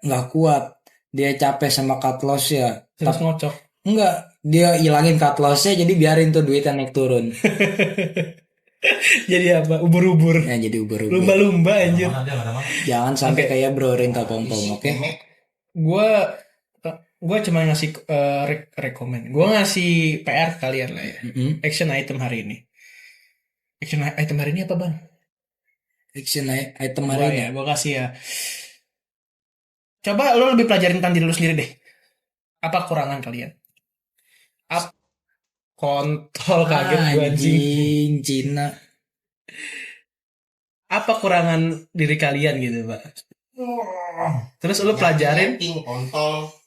nggak kuat, dia capek sama cut loss ya. Terus ngocok. Enggak, dia hilangin cut lossnya jadi biarin tuh duitnya naik turun. Jadi apa? Ubur-ubur. Ya jadi ubur-ubur. Lumba-lumba anjir. Jangan sampai kayak Bro Rinto Pompom, oke? Gue cuma ngasih rekomend. Gue ngasih PR kalian lah ya. Action item hari ini. Action item hari ini apa, Bang? Action item hari ini. Gue kasih ya. Coba lo lebih pelajarin tentang diri lo sendiri deh. Apa kekurangan kalian? Kontol kaget gue anjing. Anjing Cina. Apa kekurangan diri kalian gitu, Pak? Terus lo pelajarin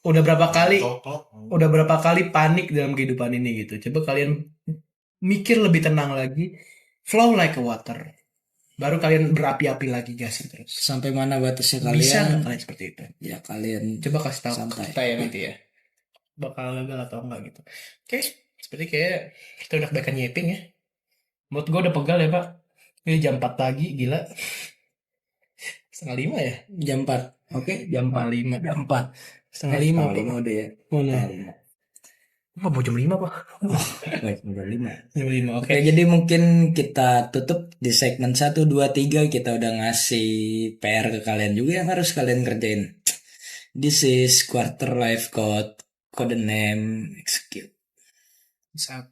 udah berapa kali panik dalam kehidupan ini gitu. Coba kalian mikir lebih tenang lagi, flow like a water. Baru kalian berapi-api lagi gasin terus. Sampai mana batasnya kalian? Bisa nggak kalian seperti itu? Ya kalian Coba kasih tahu santai. kita ya nanti ya. Bakal gagal atau enggak gitu. Oke, seperti kayak kita udah kebaikan nyeping ya. Menurut gue udah pegal ya, Pak. Ini jam 4 pagi, gila. 4:30 ya? Jam 4. Oke, jam 4. 5. Jam 4. 4:30. 5 udah ya. Mana? Apa mau jam 5, Pak? Baik, udah 5. Jam 5, oke. Oke, jadi mungkin kita tutup di segmen 1, 2, 3. Kita udah ngasih PR ke kalian juga yang harus kalian kerjain. This is Quarter Life Code name execute. Bisa